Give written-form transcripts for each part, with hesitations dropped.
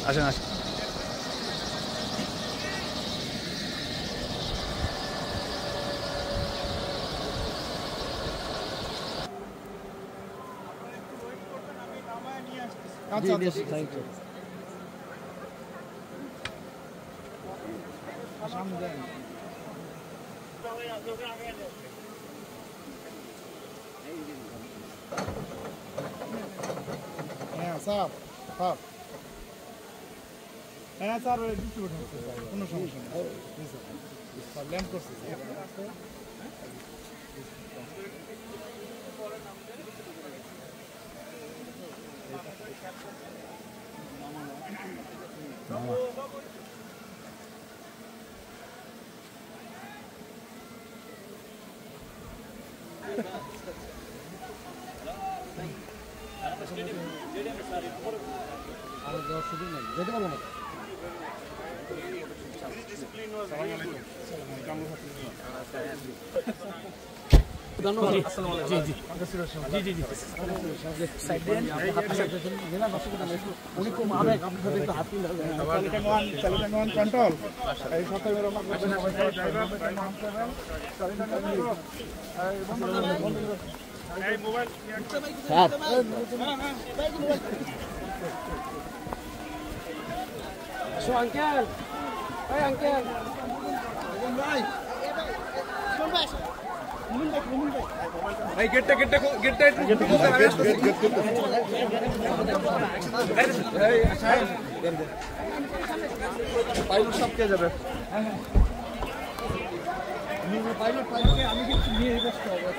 আসেন আসেন। হ্যাঁ স্যার, স্যার হ্যাঁ স্যার ডিস্ট্রিবিউট হচ্ছে স্যার, কোনো সমস্যা নেই স্যার, ল্যাম্প করছে যেতে পারবো না। ধন্যবাদ। জি জি জি জি জি উনি খুব আবেগ, আপনার সাথে একটু হাত মিলাবেন। কন্ট্রোল এই সকালে আঙ্কেল, এই আঙ্কেল ভাই, ভাই গেটটা গেটটা গেটটা একটু পাইলট সব কে যাবে? পাইলট পাইলটকে আমি কিন্তু নিয়ে ব্যস্ত হবে।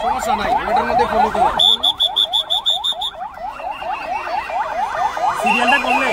সমস্যা নাই, এটার মধ্যে ফলো করো সিরিয়ালটা করলে।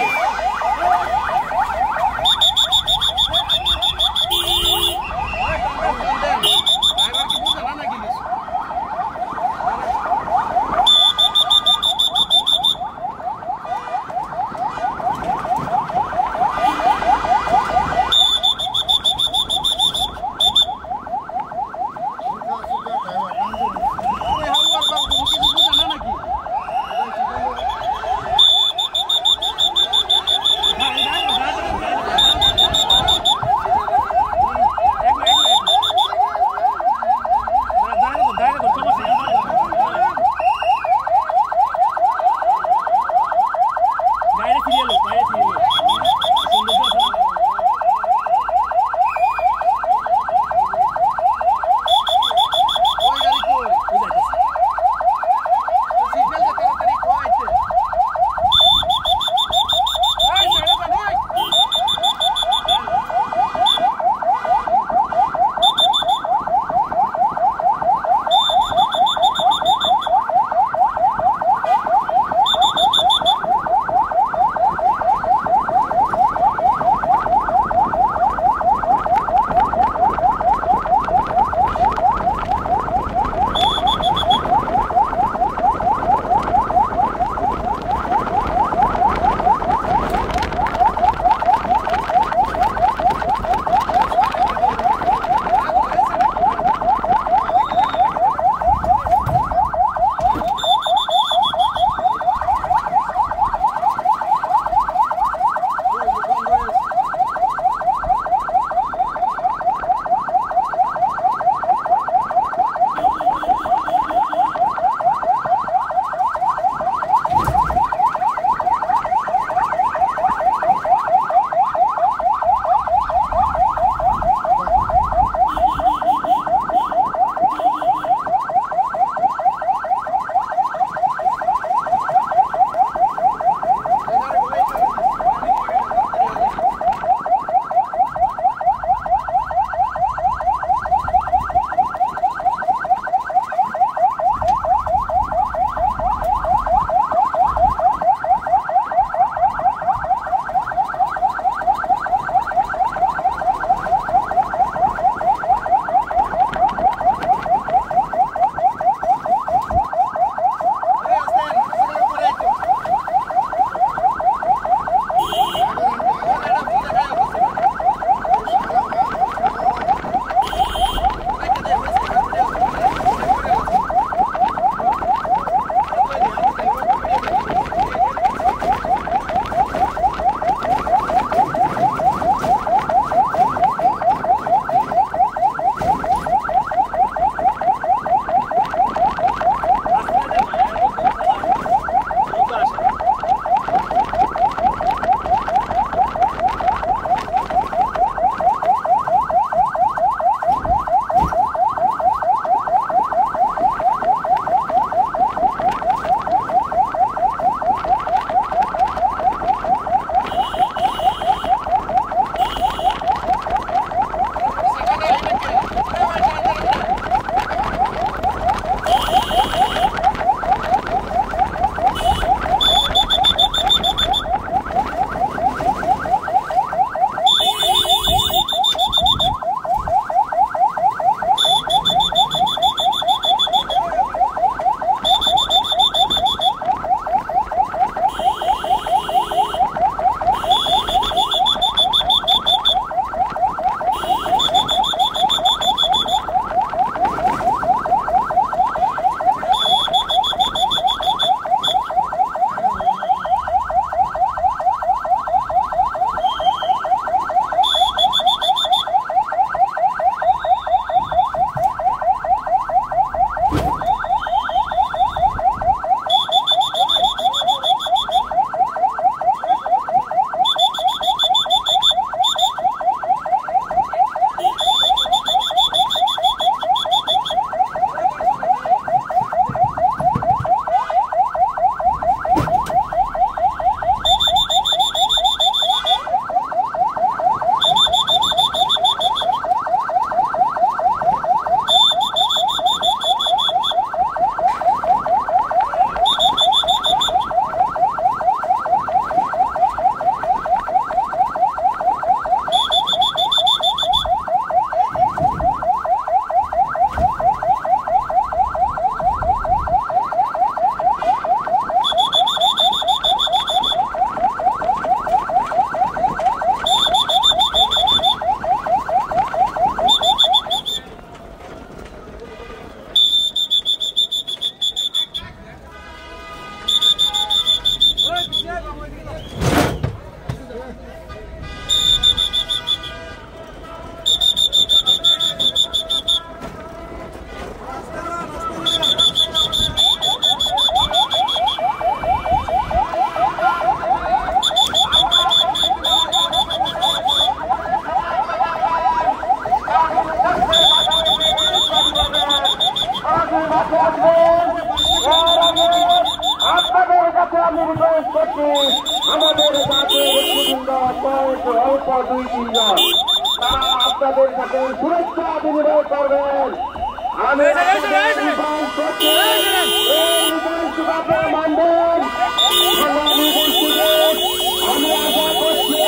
কাছে আসবেন। এর আগে আপনাদের কাছে আমি রিকোয়েস্ট করছি, আমাদের জাতীয় নেতৃবৃন্দ অল্প 2-3 জন তারা আপনাদের সাথে শুভেচ্ছা বিনিময় করবেন। আমি রিকোয়েস্ট করছি, এই রিকোয়েস্ট আপনারা মানবেন। আগামী বছরে আমি আশা করছি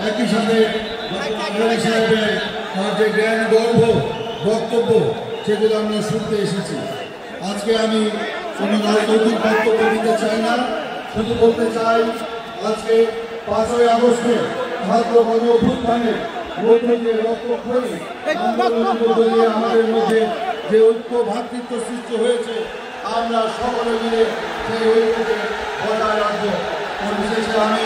একই সাথে যে জ্ঞান গর্ভ বক্তব্য সেগুলো আমরা শুনতে এসেছি। আজকে আমি কোনো রাজনৈতিক বক্তব্য দিতে চাই না, শুধু বলতে চাই আজকে 5ই আগস্টে ছাত্র গণ অভ্যুত্থানের মধ্যে যে রক্তক্ষয়ী আমাদের মধ্যে যে ঐক্য ভ্রাতৃত্ব সৃষ্টি হয়েছে, আমরা সকলে মিলে সেই ঐক্যকে বজায় রাখবো। বিশেষে আমি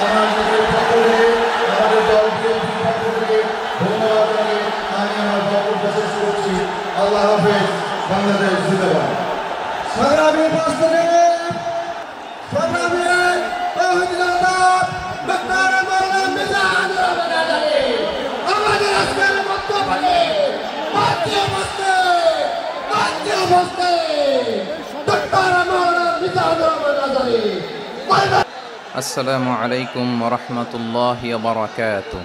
আমার নিজের পক্ষ থেকে আমাদের দলপ্রিয় পক্ষ থেকে ধন্যবাদ জানিয়ে আমি আমার বক্তব্য শেষ করছি। আল্লাহ হাফেজ। বাংলাদেশ জিন্দাবাদ। সংগ্রামী বাস্তবে সংগ্রামী আমাদের আজকের বক্তব্যে السلام عليكم ورحمة الله وبركاته.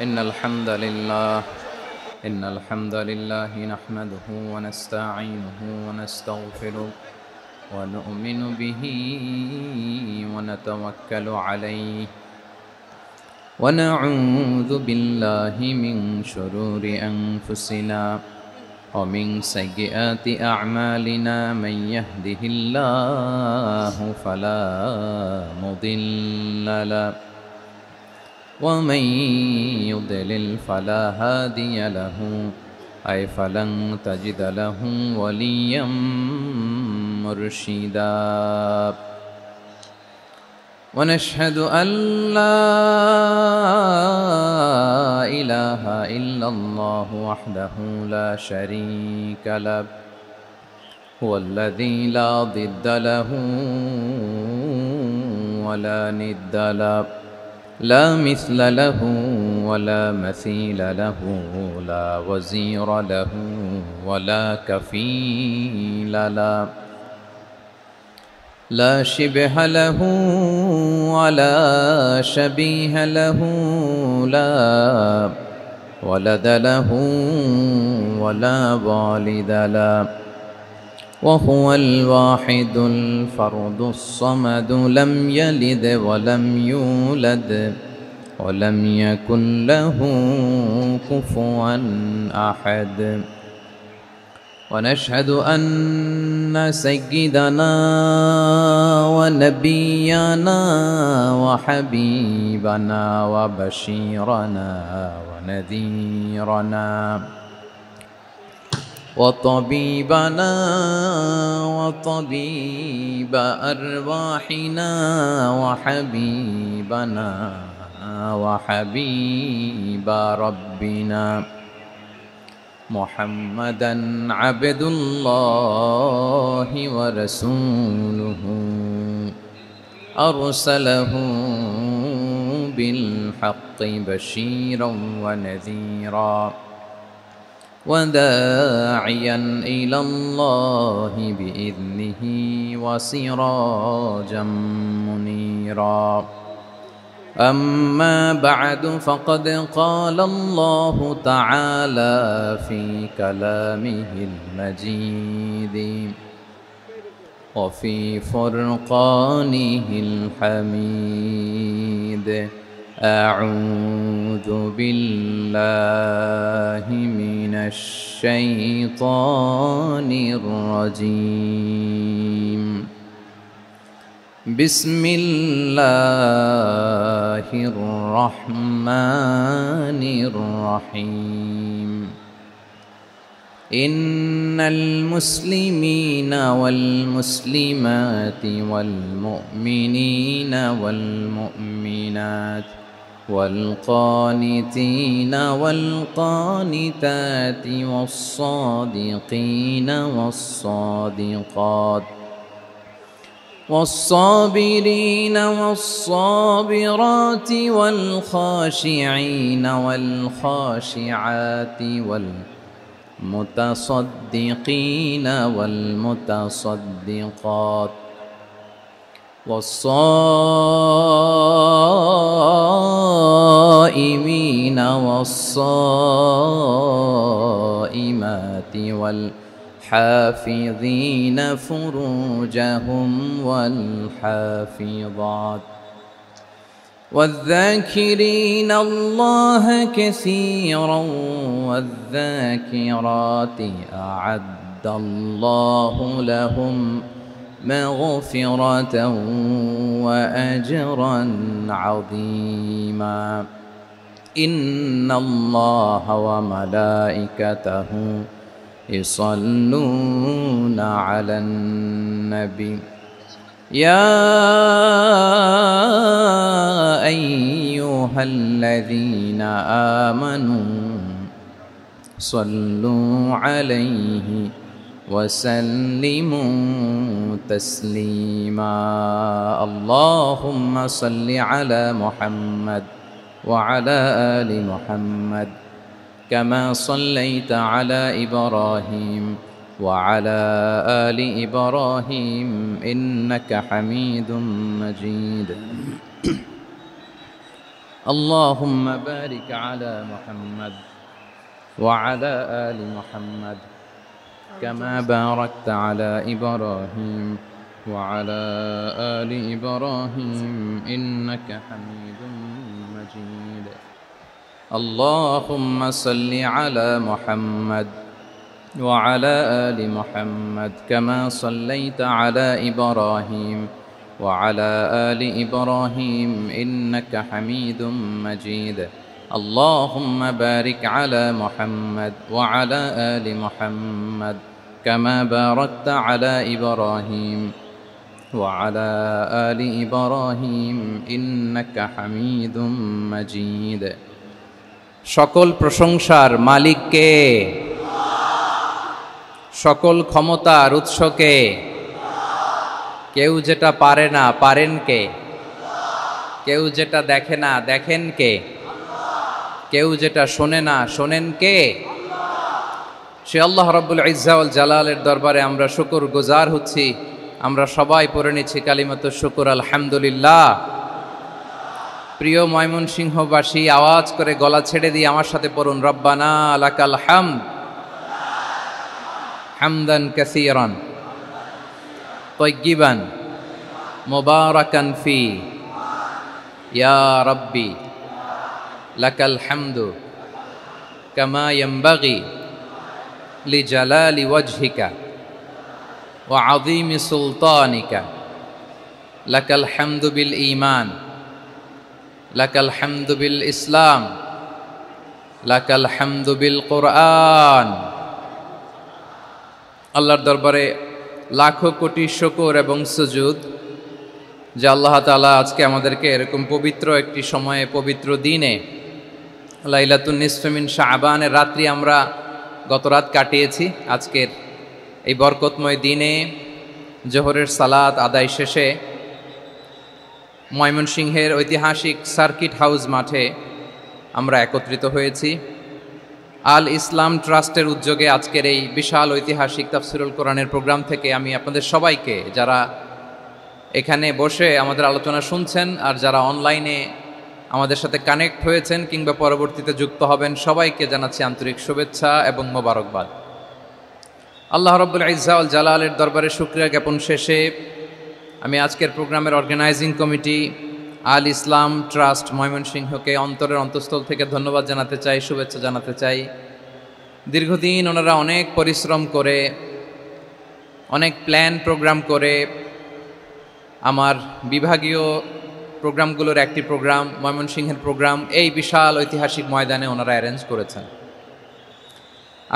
إن الحمد لله نحمده ونستعينه ونستغفره ونؤمن به ونتوكل عليه ونعوذ بالله من شرور أنفسنا ومن سيئات أعمالنا. من يهده الله فلا مضل له ومن يضلل فلا هادي له أي فلن تجد له وليا مرشدا. ونشهد أن لا إله إلا الله وحده لا شريك له هو الذي لا ضد له ولا ند له لا مثل له ولا مثيل له لا وزير له ولا كفيل له لا شبه له ولا شبيه له لا ولد له ولا والد له وهو الواحد الفرد الصمد لم يلد ولم يولد ولم يكن له كفوا أحد. ونشهد أن سيدنا ونبينا وحبيبنا وبشيرنا ونذيرنا وطبيبنا وطبيب أرواحنا وحبيبنا وحبيب ربنا محمدا عبد الله ورسوله أرسله بالحق بشيرا ونذيرا وداعيا إلى الله بإذنه وسراجا منيرا أما بعد فقد قال الله تعالى في كلامه المجيد وفي فرقانه الحميد أعوذ بالله من الشيطان الرجيم بسم الله الرحمن الرحيم إن المسلمين والمسلمات والمؤمنين والمؤمنات والقانتين والقانتات والصادقين والصادقات والصابرين والصابرات والخاشعين والخاشعات والمتصدقين والمتصدقات والصائمين والصائمات والحافظين فروجهم والحافظات والذاكرين الله كثيرا والذاكرات أعد الله لهم مغفرة وأجرا عظيما إن الله وملائكته يصلون على النبي يا أيها الذين آمنوا صلوا عليه وسلموا تسليما اللهم صل على محمد وعلى آل محمد كما صليت على إبراهيم وعلى آل إبراهيم إنك حميد مجيد اللهم بارك على محمد وعلى آل محمد كما باركت على إبراهيم وعلى آل إبراهيم إنك حميد مجيد اللهم صل على محمد وعلى آل محمد كما صليت على إبراهيم وعلى آل إبراهيم إنك حميد مجيد اللهم بارك على محمد وعلى آل محمد كما باركت على إبراهيم وعلى آل إبراهيم إنك حميد مجيد সকল প্রশংসার মালিক কে সকল ক্ষমতার উৎস কে কেউ যেটা পারে না পারেন কে কেউ যেটা দেখে না দেখেন কে কেউ যেটা শোনে না শোনেন কে সে আল্লাহ রাব্বুল ইজ্জা ওয়াল জালালের দরবারে আমরা শুকর গুজার হচ্ছি আমরা সবাই পড়ে নিচ্ছি কালিমাতুশ শুকর আলহামদুলিল্লাহ প্রিয় ময়মনসিংহবাসী আওয়াজ করে গলা ছেড়ে দিয়ে আমার সাথে পড়ুন রব্বানা লাকাল হামদ হামদান কাসীরান তাইয়্যিবান মুবারাকান ফি ইয়া রাব্বি লাকাল হামদু কামা ইয়ানবাগি লিজালালি ওয়াজহিকা ওয়া আযীমি সুলতানিকা লাকাল হামদু বিল ঈমান লাকাল হামদু বিল ইসলাম লাকাল হামদু বিল কুরআন। আল্লাহর দরবারে লাখো কোটি শুকর এবং সুজুদ যে আল্লাহ তাআলা আজকে আমাদেরকে এরকম পবিত্র একটি সময়ে পবিত্র দিনে লাইলাতুন নিসফে মিন শাবানের রাত্রি আমরা গত রাত কাটিয়েছি। আজকের এই বরকতময় দিনে জোহরের সালাত আদায় শেষে ময়মনসিংহের ঐতিহাসিক সার্কিট হাউস মাঠে আমরা একত্রিত হয়েছি। আল ইসলাম ট্রাস্টের উদ্যোগে আজকের এই বিশাল ঐতিহাসিক তাফসিরুল কোরআনের প্রোগ্রাম থেকে আমি আপনাদের সবাইকে, যারা এখানে বসে আমাদের আলোচনা শুনছেন আর যারা অনলাইনে আমাদের সাথে কানেক্ট হয়েছেন কিংবা পরবর্তীতে যুক্ত হবেন, সবাইকে জানাচ্ছি আন্তরিক শুভেচ্ছা এবং মোবারকবাদ। আল্লাহ রাব্বুল ইজ্জা ওয়াল জালালের দরবারে শুকরিয়া জ্ঞাপন শেষে আমি আজকের প্রোগ্রামের অর্গানাইজিং কমিটি আল ইসলাম ট্রাস্ট ময়মনসিংহকে অন্তরের অন্তঃস্থল থেকে ধন্যবাদ জানাতে চাই, শুভেচ্ছা জানাতে চাই। দীর্ঘদিন ওনারা অনেক পরিশ্রম করে, অনেক প্ল্যান প্রোগ্রাম করে আমার বিভাগীয় প্রোগ্রামগুলোর একটি প্রোগ্রাম, ময়মনসিংহের প্রোগ্রাম, এই বিশাল ঐতিহাসিক ময়দানে ওনারা অ্যারেঞ্জ করেছেন।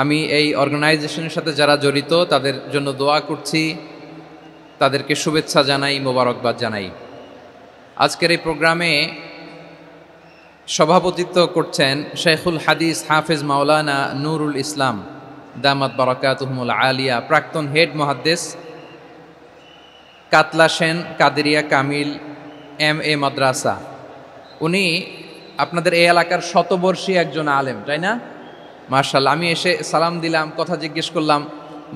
আমি এই অর্গানাইজেশনের সাথে যারা জড়িত তাদের জন্য দোয়া করছি, তাদেরকে শুভেচ্ছা জানাই, মোবারকবাদ জানাই। আজকের এই প্রোগ্রামে সভাপতিত্ব করছেন শেখুল হাদিস হাফেজ মাওলানা নুরুল ইসলাম দামাত বারাকাতুহুমুল আলিয়া, প্রাক্তন হেড মুহাদ্দিস কাতলা সেন কাদেরিয়া কামিল MA মাদ্রাসা। উনি আপনাদের এই এলাকার শতবর্ষী একজন আলেম, তাই না? মাশাআল্লাহ। আমি এসে সালাম দিলাম, কথা জিজ্ঞেস করলাম,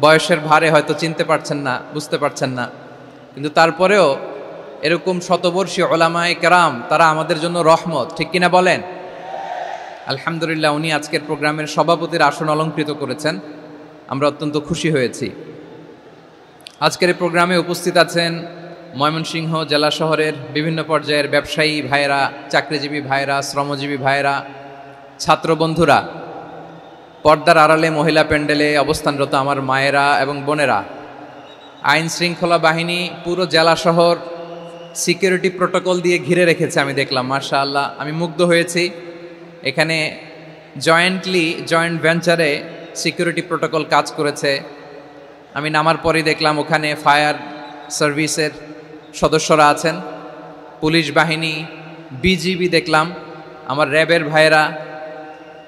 বয়সের ভারে হয়তো চিনতে পারছেন না, বুঝতে পারছেন না, কিন্তু তারপরেও এরকম শতবর্ষী ওলামায়ে কেরাম তারা আমাদের জন্য রহমত, ঠিক কিনা বলেন? আলহামদুলিল্লাহ, উনি আজকের প্রোগ্রামের সভাপতির আসন অলঙ্কৃত করেছেন, আমরা অত্যন্ত খুশি হয়েছি। আজকের এই প্রোগ্রামে উপস্থিত আছেন ময়মনসিংহ জেলা শহরের বিভিন্ন পর্যায়ের ব্যবসায়ী ভাইয়েরা, চাকরিজীবী ভাইয়েরা, শ্রমজীবী ভাইয়েরা, ছাত্র বন্ধুরা, পর্দার আড়ালে মহিলা প্যান্ডেলে অবস্থানরত আমার মায়েরা এবং বোনেরা, আইন শৃঙ্খলা বাহিনী পুরো জেলা শহর সিকিউরিটি প্রোটোকল দিয়ে ঘিরে রেখেছে, আমি দেখলাম। মাশাআল্লাহ, আমি মুগ্ধ হয়েছি। এখানে জয়েন্ট ভেঞ্চারে সিকিউরিটি প্রোটোকল কাজ করেছে। আমি নামার পরই দেখলাম ওখানে ফায়ার সার্ভিসের সদস্যরা আছেন, পুলিশ বাহিনী, বিজিবি দেখলাম, আমার র্যাবের ভাইয়েরা,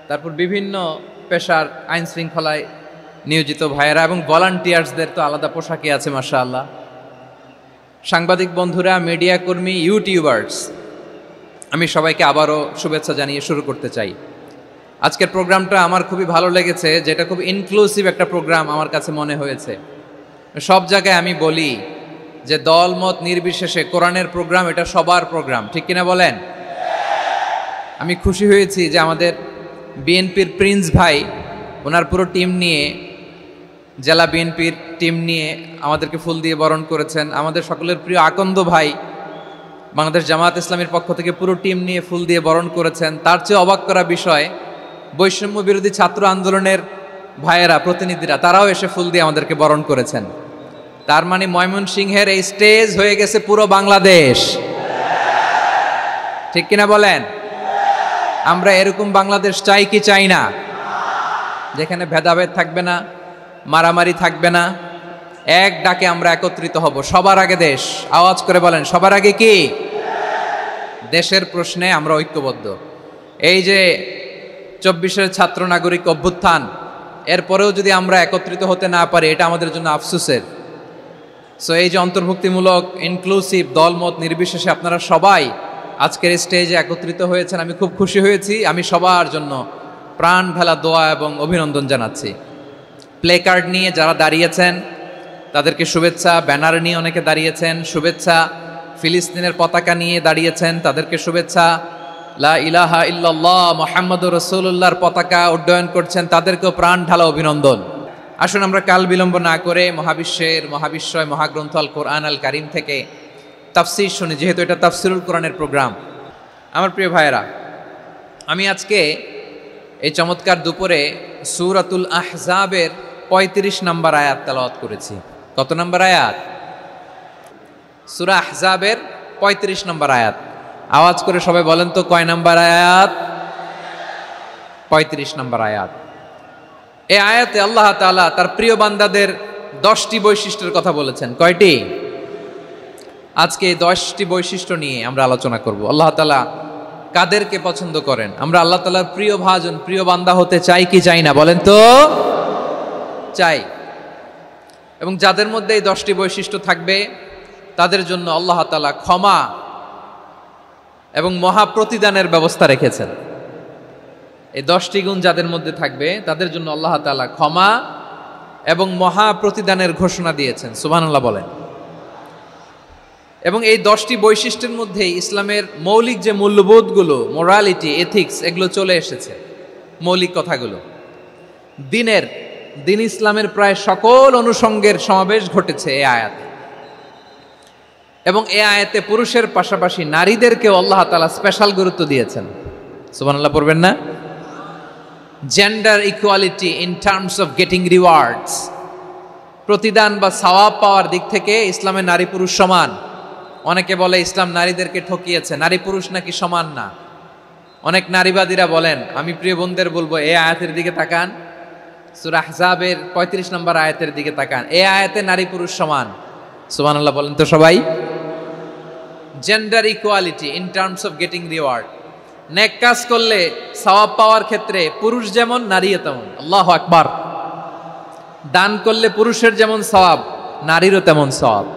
তারপর বিভিন্ন পেশার আইন শৃঙ্খলায় নিয়োজিত ভাইয়েরা এবং ভলান্টিয়ার্সদের তো আলাদা পোশাকই আছে মাশাআল্লাহ। সাংবাদিক বন্ধুরা, মিডিয়া কর্মী, ইউটিউবার্স, আমি সবাইকে আবারও শুভেচ্ছা জানিয়ে শুরু করতে চাই। আজকের প্রোগ্রামটা আমার খুবই ভালো লেগেছে, যেটা খুব ইনক্লুসিভ একটা প্রোগ্রাম আমার কাছে মনে হয়েছে। সব জায়গায় আমি বলি যে দলমত নির্বিশেষে কোরআনের প্রোগ্রাম এটা সবার প্রোগ্রাম, ঠিক কিনা বলেন? আমি খুশি হয়েছি যে আমাদের বিএনপির প্রিন্স ভাই ওনার পুরো টিম নিয়ে, জেলা বিএনপির টিম নিয়ে আমাদেরকে ফুল দিয়ে বরণ করেছেন। আমাদের সকলের প্রিয় আকন্দ ভাই বাংলাদেশ জামায়াত ইসলামীর পক্ষ থেকে পুরো টিম নিয়ে ফুল দিয়ে বরণ করেছেন। তার চেয়ে অবাক করা বিষয়, বৈষম্য বিরোধী ছাত্র আন্দোলনের ভাইয়েরা, প্রতিনিধিরা, তারাও এসে ফুল দিয়ে আমাদেরকে বরণ করেছেন। তার মানে ময়মনসিংহের এই স্টেজ হয়ে গেছে পুরো বাংলাদেশ, ঠিক কিনা বলেন? আমরা এরকম বাংলাদেশ চাই কি চাই না? যেখানে ভেদাভেদ থাকবে না, মারামারি থাকবে না, এক ডাকে আমরা একত্রিত হব। সবার আগে দেশ, আওয়াজ করে বলেন, সবার আগে কি? দেশের প্রশ্নে আমরা ঐক্যবদ্ধ। এই যে 24-এর ছাত্র নাগরিক অভ্যুত্থান, এরপরেও যদি আমরা একত্রিত হতে না পারি, এটা আমাদের জন্য আফসোসের। সো এই যে অন্তর্ভুক্তিমূলক, ইনক্লুসিভ, দলমত নির্বিশেষে আপনারা সবাই আজকের স্টেজে একত্রিত হয়েছেন, আমি খুব খুশি হয়েছি। আমি সবার জন্য প্রাণ ঢালা দোয়া এবং অভিনন্দন জানাচ্ছি। প্লে কার্ড নিয়ে যারা দাঁড়িয়েছেন তাদেরকে শুভেচ্ছা, ব্যানার নিয়ে অনেকে দাঁড়িয়েছেন শুভেচ্ছা, ফিলিস্তিনের পতাকা নিয়ে দাঁড়িয়েছেন তাদেরকে শুভেচ্ছা, লা ইলাহা ইল্লাল্লাহ মুহাম্মাদুর রাসূলুল্লাহর পতাকা উড্ডয়ন করছেন তাদেরকেও প্রাণ ঢালা অভিনন্দন। আসুন আমরা কাল বিলম্ব না করে মহাবিশ্বয় মহাগ্রন্থ আল কোরআন আল কারীম থেকে তাফসীর শুনি, যেহেতু এটা তাফসীরুল কোরআনের প্রোগ্রাম। আমার প্রিয় ভাইয়েরা, আমি আজকে এই চমৎকার দুপুরে সূরাতুল আহজাবের 35 নম্বর আয়াত তেলাওয়াত করেছি। কত নম্বর আয়াত? সূরা আহজাবের 35 নম্বর আয়াত। আওয়াজ করে সবাই বলেন তো কয় নম্বর আয়াত? 35 নম্বর আয়াত। এই আয়াতে আল্লাহ তাআলা তার প্রিয় বান্দাদের 10টি বৈশিষ্ট্যের কথা বলেছেন। কয়টি? আজকে এই 10টি বৈশিষ্ট্য নিয়ে আমরা আলোচনা করব। আল্লাহ তাআলা কাদেরকে পছন্দ করেন? আমরা আল্লাহ তাআলার প্রিয় ভাজন, প্রিয় বান্দা হতে চাই কি চাই না বলেন তো? চাই। এবং যাদের মধ্যে এই 10টি বৈশিষ্ট্য থাকবে তাদের জন্য আল্লাহ তাআলা ক্ষমা এবং মহা প্রতিদানের ব্যবস্থা রেখেছেন। এই 10টি গুণ যাদের মধ্যে থাকবে তাদের জন্য আল্লাহ তাআলা ক্ষমা এবং মহা প্রতিদানের ঘোষণা দিয়েছেন। সুবহানাল্লাহ বলেন। এবং এই 10টি বৈশিষ্ট্যের মধ্যে ইসলামের মৌলিক যে মূল্যবোধগুলো, মোরালিটি, এথিক্স, এগুলো চলে এসেছে। মৌলিক কথাগুলো দিন ইসলামের প্রায় সকল অনুষঙ্গের সমাবেশ ঘটেছে এই আয়াতে। এবং এই আয়াতে পুরুষের পাশাপাশি নারীদেরকেও আল্লাহ তাআলা স্পেশাল গুরুত্ব দিয়েছেন। সুবহানাল্লাহ পড়বেন না? Gender equality in terms of getting rewards, প্রতিদান বা সওয়াব পাওয়ার দিক থেকে ইসলামে নারী পুরুষ সমান। অনেকে বলে ইসলাম নারীদেরকে ঠকিয়েছে, নারী পুরুষ নাকি সমান না। অনেক নারীবাদীরা বলেন, আমি প্রিয় বোনদের বলবো এই আয়াতের দিকে তাকান, সূরা আহজাবের 35 নম্বর আয়াতের দিকে তাকান। এই আয়াতে নারী পুরুষ সমান। সুবহানাল্লাহ বলেন তো সবাই। Gender equality in terms of getting reward, নেক কাজ করলে সওয়াব পাওয়ার ক্ষেত্রে পুরুষ যেমন নারীও তেমন। আল্লাহু আকবার। দান করলে পুরুষের যেমন সওয়াব, নারীরও তেমন সওয়াব।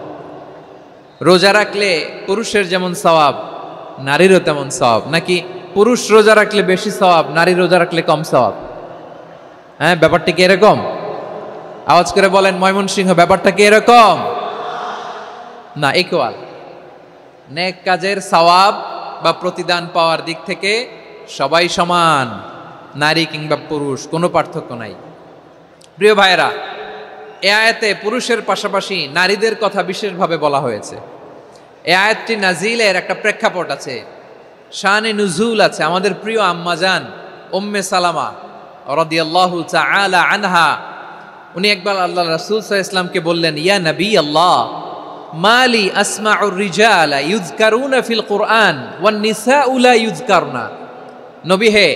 রোজা রাখলে পুরুষের যেমন সওয়াব, নারীরও তেমন সওয়াব। নাকি পুরুষ রোজা রাখলে বেশি সওয়াব, নারী রোজা রাখলে কম সওয়াব? হ্যাঁ, ব্যাপারটা কি এরকম? আওয়াজ করে বলেন ময়মনসিংহ, ব্যাপারটা কি এরকম? না, ইকুয়াল। নেক কাজের সওয়াব বা প্রতিদান পাওয়ার দিক থেকে সবাই সমান, নারী কিংবা পুরুষ, কোনো পার্থক্য নাই। প্রিয় ভাইয়েরা, এই আয়াতে পুরুষের পাশাপাশি নারীদের কথা বিশেষভাবে বলা হয়েছে। এই আয়াতটি নাজিলের একটা প্রেক্ষাপট আছে, শানে নুজুল আছে। আমাদের প্রিয় আম্মাজান উম্মে সালামা রাদিয়াল্লাহু তাআলা আনহা, উনি একবার আল্লাহ রাসূল সাল্লাল্লাহু আলাইহি ওয়াসাল্লামকে বললেন, ইয়া নবী আল্লাহ, মালি আসমাউর রিজালা ইউযকারুনা ফিল কুরআন ওয়ান নিসাউ লা ইউযকারনা। নবী হে,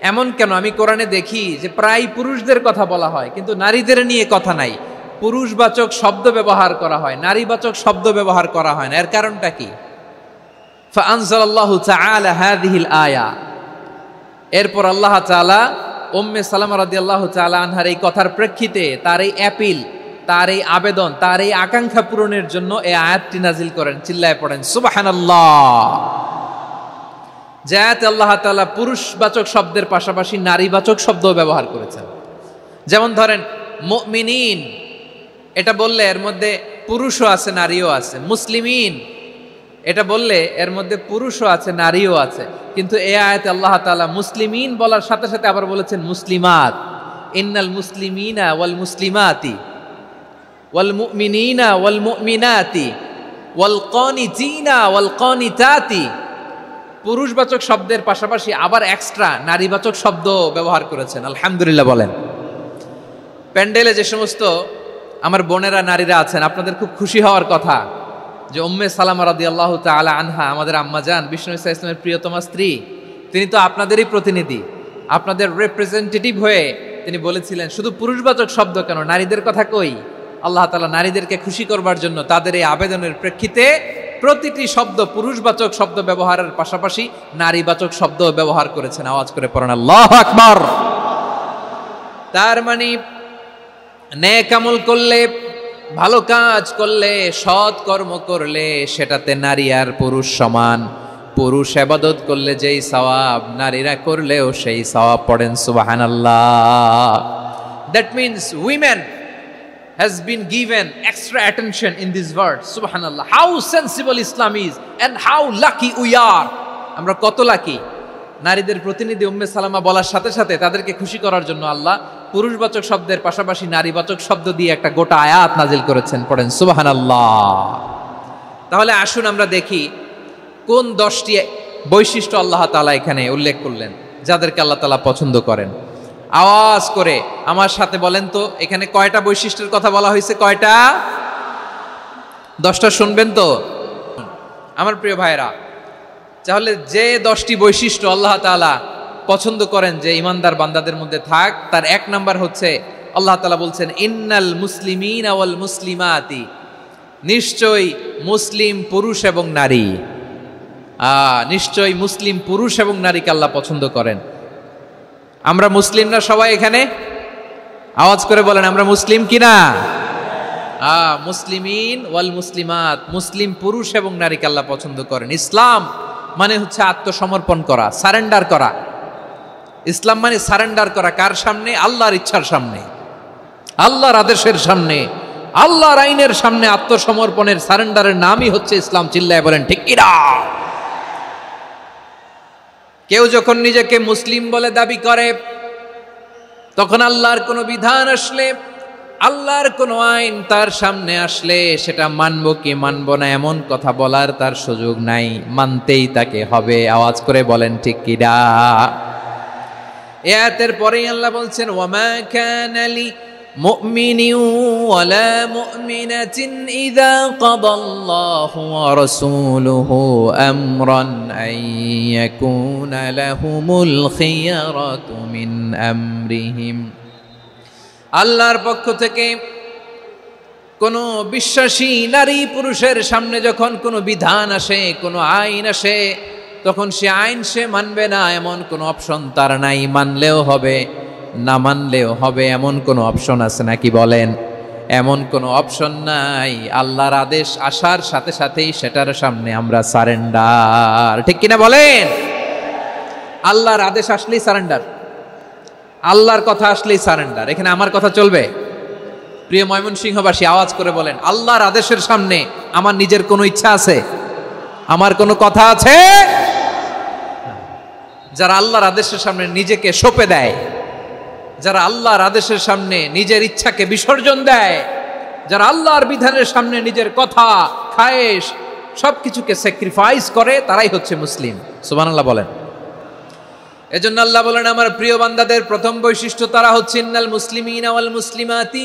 এমন কেন আমি কোরআনে দেখি যে প্রায় পুরুষদের কথা বলা হয় কিন্তু নারীদের নিয়ে কথা নাই। পুরুষবাচক শব্দ ব্যবহার করা হয়, নারীবাচক শব্দ ব্যবহার করা হয় না। এর কারণটা কি? ফাআনজালাল্লাহু তাআলা হাযিহিল আয়া। এরপর আল্লাহ তাআলা উম্মে সালামা রাদিয়াল্লাহু তাআলা আনহার এই কথার প্রেক্ষিতে, তার এই অ্যাপিল, তার এই আবেদন, তার এই আকাঙ্ক্ষা পূরণের জন্য এই আয়াতটি নাজিল করেন। চিল্লায় পড়েন সুবহানাল্লাহ। যে আয়াতে আল্লাহ তাআলা পুরুষবাচক শব্দের পাশাপাশি নারীবাচক শব্দও ব্যবহার করেছেন। যেমন ধরেন মুমিনিন, এটা বললে এর মধ্যে পুরুষও আছে নারীও আছে। মুসলিমিন, এটা বললে এর মধ্যে পুরুষও আছে নারীও আছে। কিন্তু এই আয়াতে আল্লাহ তাআলা মুসলিমিন বলার সাথে সাথে আবার বলেছেন মুসলিমাত। ইন্নাল মুসলিমিনা ওয়াল মুসলিমাতি ওয়াল মুমিনিনা ওয়াল মুমিনাতি ওয়াল কানিতিনা ওয়াল কানিতাতি। পুরুষবাচক শব্দের পাশাপাশি আবার এক্সট্রা নারীবাচক শব্দ ব্যবহার করেছেন। আলহামদুলিল্লাহ বলেন। প্যান্ডেলে যে সমস্ত আমার বোনেরা নারীরা আছেন, আপনাদের খুব খুশি হওয়ার কথা যে উম্মে সালামা রাদিয়াল্লাহু তাআলা আনহা, আমাদের আম্মাজান বিষ্ণু ইসা ইসলামের প্রিয়তমা স্ত্রী, তিনি তো আপনাদেরই প্রতিনিধি, আপনাদের রিপ্রেজেন্টেটিভ হয়ে তিনি বলেছিলেন শুধু পুরুষবাচক শব্দ কেন, নারীদের কথা কই। আল্লাহ তাআলা নারীদেরকে খুশি করবার জন্য তাদের এই আবেদনের প্রেক্ষিতে প্রতিটি শব্দ পুরুষবাচক শব্দ ব্যবহারের পাশাপাশি নারীবাচক শব্দ ব্যবহার করেছেন। আওয়াজ করে পড়েন আল্লাহু আকবার। তার মানে নেক আমল করলে, ভালো কাজ করলে, সৎ কর্ম করলে সেটাতে নারী আর পুরুষ সমান। পুরুষ ইবাদত করলে যেই সওয়াব, নারীরা করলেও সেই সওয়াব। পড়েন সুবহানাল্লাহ। That means women has been given extra attention in this verse. Subhanallah. How sensible Islam is and how lucky we are. আমরা কত লাকি। নারীদের প্রতিনিধি উম্মে সালামা বলার সাথে সাথে তাদেরকে খুশি করার জন্য আল্লাহ পুরুষবাচক শব্দের পাশাপাশি নারীবাচক শব্দ দিয়ে একটা গোটা আয়াত নাজিল করেছেন। পড়েন সুবহানাল্লাহ। তাহলে আসুন আমরা দেখি কোন 10টি বৈশিষ্ট্য আল্লাহ তাআলা এখানে উল্লেখ করলেন যাদেরকে আল্লাহ তাআলা পছন্দ করেন। আওয়াজ করে আমার সাথে বলেন তো, এখানে কয়টা বৈশিষ্ট্যের কথা বলা হয়েছে? কয়টা? 10টা শুনবেন তো আমার প্রিয় ভাইরা। তাহলে যে 10টি বৈশিষ্ট্য আল্লাহ তাআলা পছন্দ করেন যে ইমানদার বান্দাদের মধ্যে থাক, তার 1 নাম্বার হচ্ছে আল্লাহ তাআলা বলছেন ইন্নাল মুসলিমিনা ওয়াল মুসলিমাতি, নিশ্চয়ই মুসলিম পুরুষ এবং নারী, নিশ্চয়ই মুসলিম পুরুষ এবং নারীকে আল্লাহ পছন্দ করেন। আমরা মুসলিম না সবাই এখানে? আওয়াজ করে বলেন আমরা মুসলিম কিনা? মুসলিমিন ওয়াল মুসলিমাত, মুসলিম পুরুষ এবং নারীকে আল্লাহ পছন্দ করেন। ইসলাম মানে হচ্ছে আত্মসমর্পণ করা, সারেন্ডার করা। ইসলাম মানে সারেন্ডার করা কার সামনে? আল্লাহর ইচ্ছার সামনে, আল্লাহর আদেশের সামনে, আল্লাহর আইনের সামনে আত্মসমর্পণের সারেন্ডারের নামই হচ্ছে ইসলাম। চিল্লায় বলেন ঠিক কিনা? কেউ যখন নিজেকে মুসলিম বলে দাবি করে, তখন আল্লাহর কোনো বিধান আসলে, আল্লাহর কোনো আইন তার সামনে আসলে সেটা মানবো কি মানবো না এমন কথা বলার তার সুযোগ নাই, মানতেই তাকে হবে। আওয়াজ করে বলেন ঠিক কিনা? আয়াতের পরেই আল্লাহ বলছেন ওয়ামা কানা লি মুমিনিন ওয়ালা মুমিনাতিন ইযা কাদাল্লাহু ওয়া রাসূলুহু আমরান আন ইয়াকুনা লাহুমুল খিয়ারাতু মিন আমরিহিম। আল্লাহর পক্ষ থেকে কোনো বিশ্বাসী নারী পুরুষের সামনে যখন কোনো বিধান আসে, কোনো আইন আসে, তখন সে আইন সে মানবে না এমন কোনো অপশন তার নাই। মানলেও হবে, না মানলেও হবে এমন কোনো অপশন আছে নাকি বলেন? এমন কোনো অপশন নাই। আল্লাহর আদেশ আসার সাথে সাথেই সেটার সামনে আমরা সারেন্ডার। ঠিক কিনা বলেন? আল্লাহর আদেশ আসলেই সারেন্ডার, আল্লাহর কথা আসলেই সারেন্ডার। এখানে আমার কথা চলবে? প্রিয় ময়মনসিংহবাসী আওয়াজ করে বলেন আল্লাহর আদেশের সামনে আমার নিজের কোনো ইচ্ছা আছে? আমার কোনো কথা আছে? যারা আল্লাহর আদেশের সামনে নিজেকে সঁপে দেয়, যারা আল্লাহর আদেশের সামনে নিজের ইচ্ছাকে বিসর্জন দেয়, যারা আল্লাহর বিধানের সামনে নিজের কথা, খায়েশ সবকিছুকে স্যাক্রিফাইস করে, তারাই হচ্ছে মুসলিম। সুবহানাল্লাহ বলেন। এজন্য আল্লাহ বলেন আমার প্রিয় বান্দাদের প্রথম বৈশিষ্ট্য তারা হচ্ছে ইন্নাল মুসলিমিনা ওয়াল মুসলিমাতি,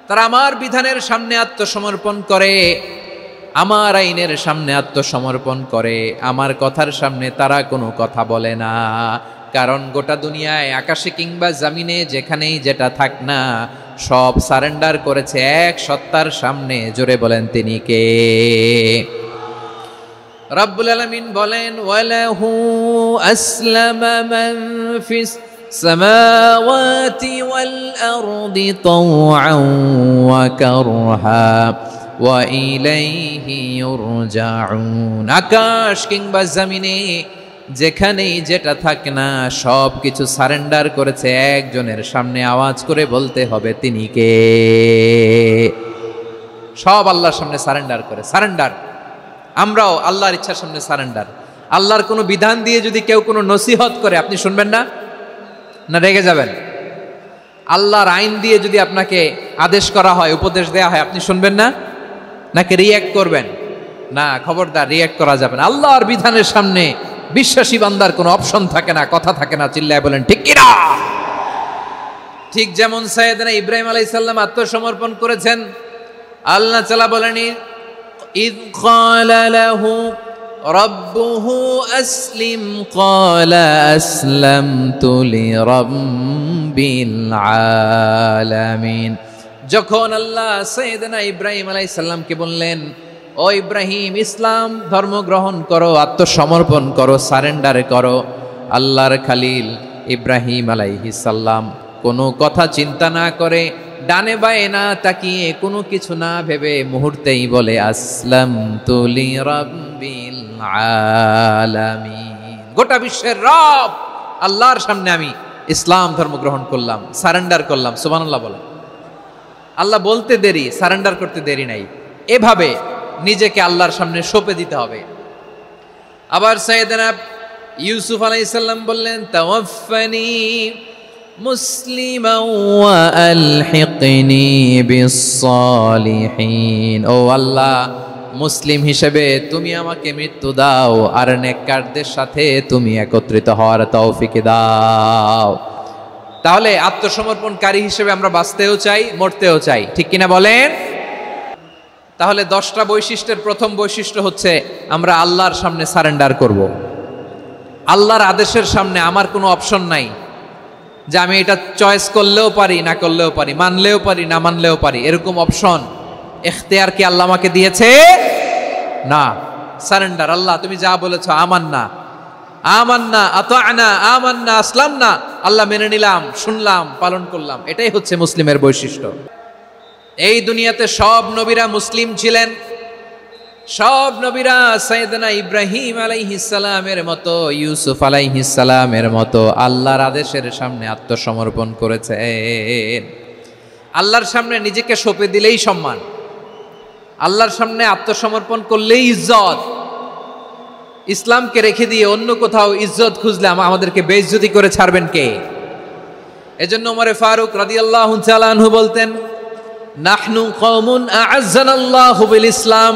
তারা আমার বিধানের সামনে আত্মসমর্পণ করে, আমার আইনের সামনে আত্মসমর্পণ করে, আমার কথার সামনে তারা কোনো কথা বলে না। কারণ গোটা দুনিয়ায় আকাশে কিংবা জমিনে যেখানেই যেটা থাক না, সব সারেন্ডার করেছে এক সত্তার সামনে। জোরে বলেন তিনি কে? রব্বুল আলামিন বলেন ওয়ালাহু আসলামা মান ফিস সামাওয়াতি ওয়াল আরদি তাওআন ওয়া কারহা ওয়া ইলাইহি ইউরজাউন। আকাশ কিংবা জমিনে যেখানেই যেটা থাকে না, সব কিছু সারেন্ডার করেছে একজনের সামনে। আওয়াজ করে বলতে হবে তিনি কে? সব আল্লাহর সামনে সারেন্ডার করে। সারেন্ডার। আমরাও আল্লাহর ইচ্ছার সামনে সারেন্ডার। আল্লাহর কোনো বিধান দিয়ে যদি কেউ কোনো নসিহত করে, আপনি শুনবেন না? না রেগে যাবেন? আল্লাহর আইন দিয়ে যদি আপনাকে আদেশ করা হয়, উপদেশ দেয়া হয়, আপনি শুনবেন না? নাকি রিয়্যাক্ট করবেন? না, খবরদার, রিয়্যাক্ট করা যাবে না। আল্লাহর বিধানের সামনে বিশ্বাসী বান্দার কোনো অপশন থাকে না, কথা থাকে না। চিল্লায় বলেন ঠিক কিনা? ঠিক যেমন সাইয়েদনা ইব্রাহিম আলাইহিস সালাম আত্মসমর্পণ করেছেন। আল্লাহ তাআলা বলেন ইয ক্বালা লাহু রাব্বুহু আসলিম ক্বালা আসলামতু লিরাব্বিল আলামিন। যখন আল্লাহ সাইয়েদনা ইব্রাহিম আলাইহিস সালামকে বললেন ও ইব্রাহিম ইসলাম ধর্ম গ্রহণ করো, আত্মসমর্পণ করো, সারেন্ডার করো, আল্লাহর খালিল ইব্রাহিম আলাইহিস সালাম কোনো কথা চিন্তা না করে, ডানে বায়ে না তাকিয়ে, কোনো কিছু না ভেবে মুহূর্তেই বলে আসলামতু লিরাব্বিল আলামিন। গোটা বিশ্বের রব আল্লাহর সামনে আমি ইসলাম ধর্ম গ্রহণ করলাম, সারেন্ডার করলাম। সুবহানাল্লাহ বলেন। আল্লাহ বলতে দেরি, সারেন্ডার করতে দেরি নাই। এভাবে নিজেকে আল্লাহর সামনে সঁপে দিতে হবে। আবার সাইয়েদনা ইউসুফ আলাইহিস সালাম বললেন তাওয়াফফানি মুসলিমান ওয়া আলহিকনি বিস-সালিহিন। ও আল্লাহ, মুসলিম হিসেবে তুমি আমাকে মৃত্যু দাও, আর নেককারদের সাথে তুমি একত্রিত হওয়ার তৌফিক দাও। তাহলে আত্মসমর্পণকারী হিসেবে আমরা বাঁচতেও চাই, মরতেও চাই, ঠিক কিনা বলেন? তাহলে 10টা বৈশিষ্ট্যের প্রথম বৈশিষ্ট্য হচ্ছে আমরা আল্লাহর সামনে সারেন্ডার করব। আল্লাহর আদেশের সামনে আমার কোনো অপশন নাই যে আমি এটা চয়েস করলেও পারি, না করলেও পারি, মানলেও পারি, না মানলেও পারি, এরকম অপশন এখতিয়ার কি আল্লাহ আমাকে দিয়েছে? না। সারেন্ডার, আল্লাহ তুমি যা বলেছো আমান্না, আমান্না, আতা'না, আমান্না, আসলামনা, আল্লাহ মেনে নিলাম, শুনলাম, পালন করলাম। এটাই হচ্ছে মুসলিমের বৈশিষ্ট্য। এই দুনিয়াতে সব নবীরা মুসলিম ছিলেন। সব নবীরা সাইয়েদনা ইব্রাহিম আলাইহিস সালামের মতো, ইউসুফ আলাইহিস সালামের মতো আল্লাহর আদেশের সামনে আত্মসমর্পণ করেছেন। আল্লাহর সামনে নিজেকে সঁপে দিলেই সম্মান, আল্লাহর সামনে আত্মসমর্পণ করলেই ইজ্জত। ইসলামকে রেখে দিয়ে অন্য কোথাও ইজ্জত খুঁজলে আমাদেরকে বেইজ্জতি করে ছাড়বেন কে? এজন্য ওমর ফারুক রাদিয়াল্লাহু তাআলা আনহু বলতেন, নাহনু কওমুন আ'আজ্জানাল্লাহু বিল ইসলাম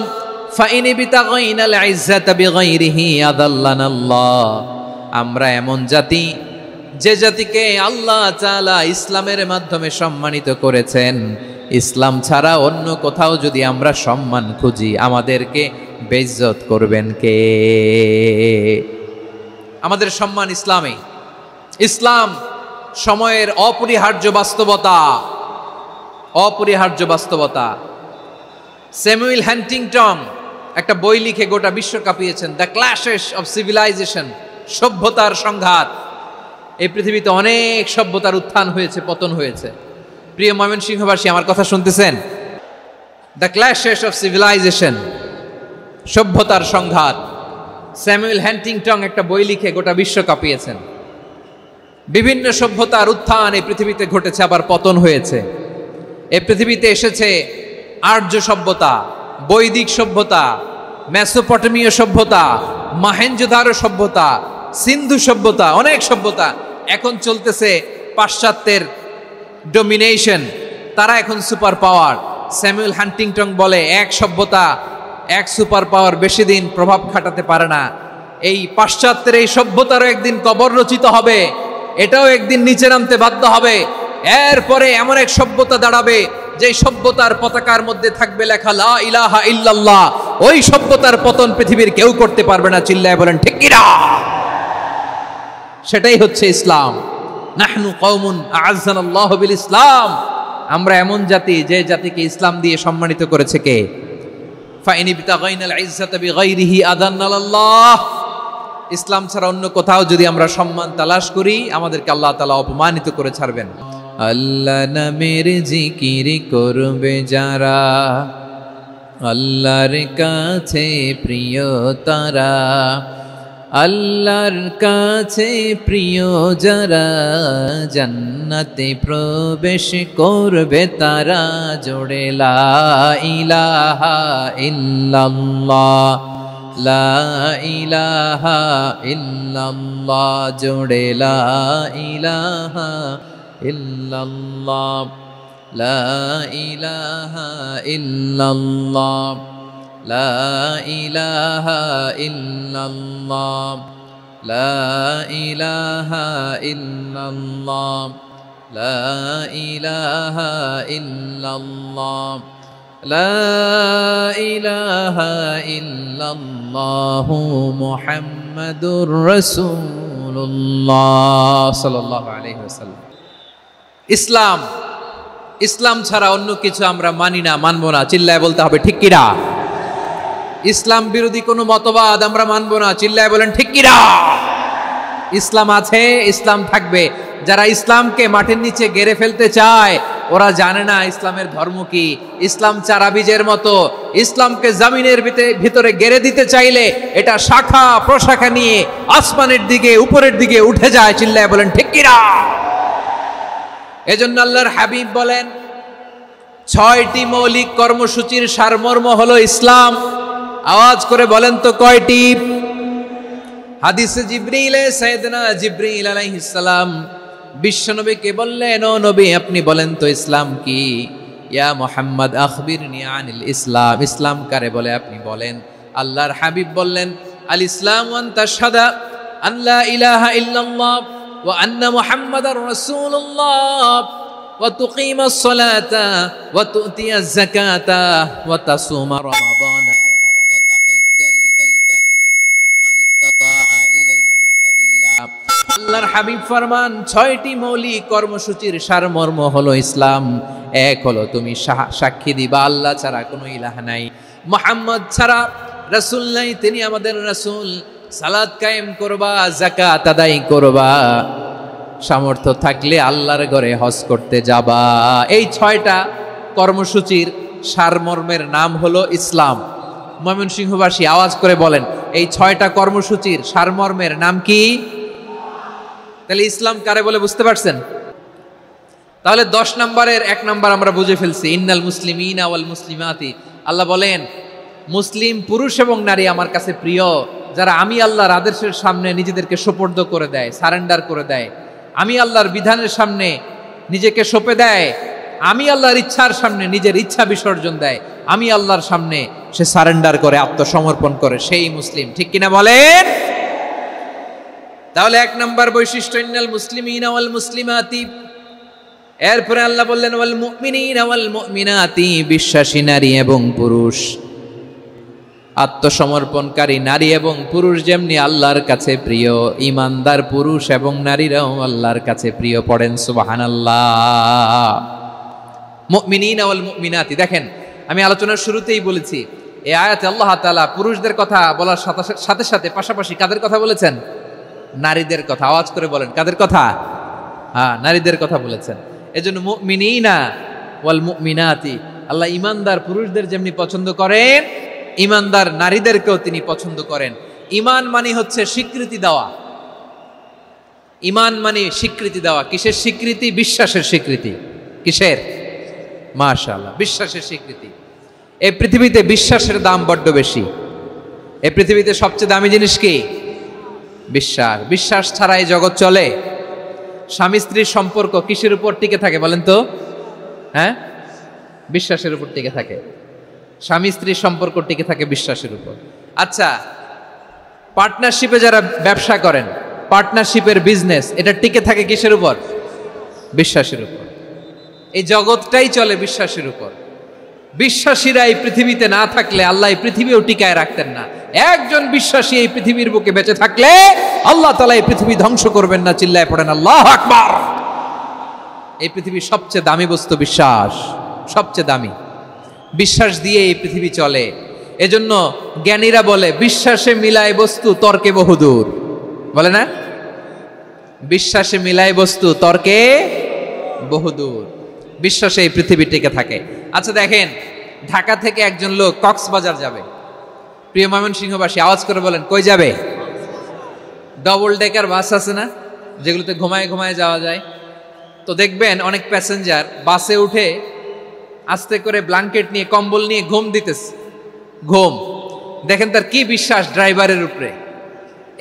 ফাইন বিতাগাইনাল ইজ্জাতা বিগাইরিহি আদাল্লানাল্লাহ। আমরা এমন জাতি যে জাতিকে আল্লাহ তাআলা ইসলামের মাধ্যমে সম্মানিত করেছেন। ইসলাম ছাড়া অন্য কোথাও যদি আমরা সম্মান খুঁজি আমাদেরকে বেইজ্জত করবেন কে? আমাদের সম্মান ইসলামে। ইসলাম সময়ের অপরিহার্য বাস্তবতা, অপরিহার্য বাস্তবতা। স্যামুয়েল হ্যান্টিংটন একটা বই লিখে গোটা বিশ্ব কাঁপিয়েছেন, দ্য ক্ল্যাশেস অফ সিভিলাইজেশন, সভ্যতার সংঘাত। এই পৃথিবীতে অনেক সভ্যতার উত্থান হয়েছে, পতন হয়েছে। প্রিয় ময়মনসিংহবাসী, আমার কথা শুনতেছেন? দ্য ক্ল্যাশেস অফ সিভিলাইজেশন, সভ্যতার সংঘাত। স্যামুয়েল হ্যান্টিংটন একটা বই লিখে গোটা বিশ্ব কাঁপিয়েছেন। বিভিন্ন সভ্যতার উত্থান এই পৃথিবীতে ঘটেছে, আবার পতন হয়েছে। এই পৃথিবীতে এসেছে আর্য সভ্যতা, বৈদিক সভ্যতা, মেসোপটেমীয় সভ্যতা, মহেঞ্জোদারো সভ্যতা, সিন্ধু সভ্যতা, অনেক সভ্যতা। এখন চলতেছে পাশ্চাত্যের ডোমিনেশন, তারা এখন সুপার পাওয়ার। স্যামুয়েল হ্যান্টিংটন বলে এক সভ্যতা, এক সুপার পাওয়ার বেশি দিন প্রভাব খাটাতে পারে না। এই পাশ্চাত্যের এই সভ্যতারও একদিন কবর রচিত হবে, এটাও একদিন নিচে নামতে বাধ্য হবে। এরপরে এমন এক সভ্যতা দাঁড়াবে যে সভ্যতার পতাকার মধ্যে থাকবে লেখা লা ইলাহা ইল্লাল্লাহ। ওই সভ্যতার পতন পৃথিবীর কেউ করতে পারবে না, চিল্লায় বলেন ঠিক কিনা? সেটাই হচ্ছে ইসলাম। নাহনু কওমুন আ'আজ্জানাল্লাহু বিল ইসলাম, আমরা এমন জাতি যে জাতিকে ইসলাম দিয়ে সম্মানিত করেছে কে? ফাইন বিতাগাইনাল ইজ্জাতা বিগাইরিহি আদান্নাল্লাহ। ইসলাম ছাড়া অন্য কোথাও যদি আমরা সম্মান তালাশ করি আমাদেরকে আল্লাহ তাআলা অপমানিত করে ছাড়বেন। আল্লাহ নামের জিকির করবে যারা, আল্লাহর কাছে প্রিয় তারা, আল্লাহর কাছে প্রিয় যারা, জান্নাতে প্রবেশ করবে তারা। জোড়ে লা ইলাহা ইল্লাল্লাহ, লা ইলাহা ইল্লাল্লাহ, জোড়ে লা ইলাহা ইল্লাল্লাহ, লা ইলাহা ইল্লাল্লাহ, লা ইলাহা ইল্লাল্লাহ, লা ইলাহা ইল্লাল্লাহ, লা ইলাহা ইল্লাল্লাহ, লা ইলাহা ইল্লাল্লাহু মুহাম্মাদুর রাসূলুল্লাহ সাল্লাল্লাহু আলাইহি ওয়াসাল্লাম। ইসলাম, ইসলাম ছাড়া অন্য কিছু আমরা মানি না, মানবো না, চিল্লায় বলতে হবে ঠিক কিনা? ইসলাম বিরোধী কোনো মতবাদ আমরা মানবো না, চিল্লায় বলেন ঠিক কিনা? ইসলাম আছে, ইসলাম থাকবে। যারা ইসলামকে মাটির নিচে গেড়ে ফেলতে চায় ওরা জানে না ইসলামের ধর্ম কি। ইসলাম চারা বীজের মতো, ইসলামকে জমিনের ভিতরে গেড়ে দিতে চাইলে এটা শাখা প্রশাখা নিয়ে আসমানের দিকে, উপরের দিকে উঠে যায়, চিল্লায় বলেন ঠিক কিনা? এজন্য আল্লাহর হাবিব বলেন 6টি মৌলিক কর্মসূচির সারমর্ম হলো ইসলাম। আওয়াজ করে বলেন তো কয়টি? হাদিসে জিবরিলে সাইয়েদনা জিবরিল আলাইহিস সালাম বিশ্বনবীকে বললেন, ও নবী আপনি বলেন তো ইসলাম কি? ইয়া মুহাম্মদ আখবিরনি আনিল ইসলাম, ইসলাম কারে বলে আপনি বলেন। আল্লাহর হাবিব বললেন, আল ইসলাম আন তাশহাদা আন লা ইলাহা ইল্লাল্লাহ ওয়া আন্না মুহাম্মাদার রাসূলুল্লাহ ওয়া তুকিমাস সালাতা ওয়া তুতিয়াজ যাকাতা ওয়া তাসুমা রমাদানা ওয়া তাহুজ্জাল বাইতা মান ইসতাতাআ ইলাইহি সাবিলা। আল্লাহর হাবিব ফরমান 6টি মৌলিক কর্মসূচির সারমর্ম হলো ইসলাম। এক হলো তুমি সাক্ষী দিবা আল্লাহ ছাড়া কোনো ইলাহ নাই, মুহাম্মদ ছাড়া রাসূল নাই, তিনি আমাদের রাসূল। সালাত কায়েম করবা, যাকাত আদায় করবা, সামর্থ্য থাকলে আল্লাহর ঘরে হজ করতে যাবা। এই 6টা কর্মসূচির সারমর্মের নাম হলো ইসলাম। ময়মনসিংহবাসী আওয়াজ করে বলেন, এই 6টা কর্মসূচির সারমর্মের নাম কি? তাহলে ইসলাম কারে বলে বুঝতে পারছেন? তাহলে 10 নম্বরের 1 নম্বর আমরা বুঝে ফেলছি, ইন্নাল মুসলিমিনা ওয়াল মুসলিমাতি। আল্লাহ বলেন মুসলিম পুরুষ এবং নারী আমার কাছে প্রিয়, যারা আমি আল্লাহর আদেশের সামনে নিজেদেরকে সোপর্দ করে দেয়, সারেন্ডার করে দেয়, আমি আল্লাহর বিধানের সামনে নিজেকে সঁপে দেয়, আমি আল্লাহর ইচ্ছার সামনে নিজের ইচ্ছা বিসর্জন দেয়, আমি আল্লাহর সামনে সে সারেন্ডার করে, আত্মসমর্পণ করে, সেই মুসলিম। ঠিক কিনা বলেন? তাহলে 1 নম্বর বৈশিষ্ট্য ইন্নাল মুসলিমিনা ওয়াল মুসলিমাতি। এরপরে আল্লাহ বললেন ওয়াল মুমিনিনা ওয়াল মুমিনাতি, বিশ্বাসী নারী এবং পুরুষ, আত্মসমর্পণকারী নারী এবং পুরুষ যেমনি আল্লাহর কাছে প্রিয়, ইমানদার পুরুষ এবং নারীরাও আল্লাহর কাছে প্রিয়। পড়েন সুবহানাল্লাহ। মুমিনিনা ওয়াল মুমিনাতি। দেখেন আমি আলোচনার শুরুতেই বলেছি, এই আয়াতে আল্লাহ তাআলা পুরুষদের কথা বলার সাথে সাথে পাশাপাশি কাদের কথা বলেছেন? নারীদের কথা। আওয়াজ করে বলেন কাদের কথা? হ্যাঁ, নারীদের কথা বলেছেন। এজন্য মুমিনিনা ওয়াল মুমিনাতি, আল্লাহ ইমানদার পুরুষদের যেমনি পছন্দ করেন, ইমানদার নারীদেরকেও তিনি পছন্দ করেন। ঈমান মানে হচ্ছে স্বীকৃতি দেওয়া। ঈমান মানে স্বীকৃতি দেওয়া। কিসের স্বীকৃতি? বিশ্বাসের স্বীকৃতি। কিসের? মাশাআল্লাহ, বিশ্বাসের স্বীকৃতি। এই পৃথিবীতে বিশ্বাসের দাম বড্ড বেশি। এই পৃথিবীতে সবচেয়ে দামি জিনিস কি? বিশ্বাস। বিশ্বাস ছাড়া এই জগৎ চলে? স্বামী স্ত্রীর সম্পর্ক কিসের উপর টিকে থাকে বলেন তো? হ্যাঁ, বিশ্বাসের উপর টিকে থাকে। স্বামী স্ত্রীর সম্পর্ক টিকে থাকে বিশ্বাসের উপর। আচ্ছা, পার্টনারশিপে যারা ব্যবসা করেন, পার্টনারশিপের বিজনেস, এটা টিকে থাকে কিসের উপর? বিশ্বাসের উপর। এই জগৎটাই চলে বিশ্বাসের উপর। বিশ্বাসীরা এই পৃথিবীতে না থাকলে আল্লাহ এই পৃথিবীও টিকায় রাখতেন না। একজন বিশ্বাসী এই পৃথিবীর বুকে বেঁচে থাকলে আল্লাহ তাআলা এই পৃথিবী ধ্বংস করবেন না। চিল্লায় পড়েন আল্লাহু আকবার। এই পৃথিবীর সবচেয়ে দামি বস্তু বিশ্বাস, সবচেয়ে দামি। বিশ্বাস দিয়ে এই পৃথিবী চলে। এজন্য জ্ঞানীরা বলে বিশ্বাসে মিলায় বস্তু, তর্কে বহুদূর। বলে না? বিশ্বাসে মিলায় বস্তু, তর্কে বহুদূর। বিশ্বাসে এই পৃথিবী টিকে থাকে। আচ্ছা দেখেন, ঢাকা থেকে একজন লোক কক্সবাজার যাবে। প্রিয় ময়মনসিংহবাসী আওয়াজ করে বলেন কই যাবে? ডবল ডেকার বাস আছে না, যেগুলোতে ঘুমায় ঘুমায় যাওয়া যায়। তো দেখবেন অনেক প্যাসেঞ্জার বাসে উঠে আস্তে করে ব্ল্যাঙ্কেট নিয়ে, কম্বল নিয়ে ঘুম দিতেছে। ঘুম দেখেন তার কি বিশ্বাস ড্রাইভারের উপরে।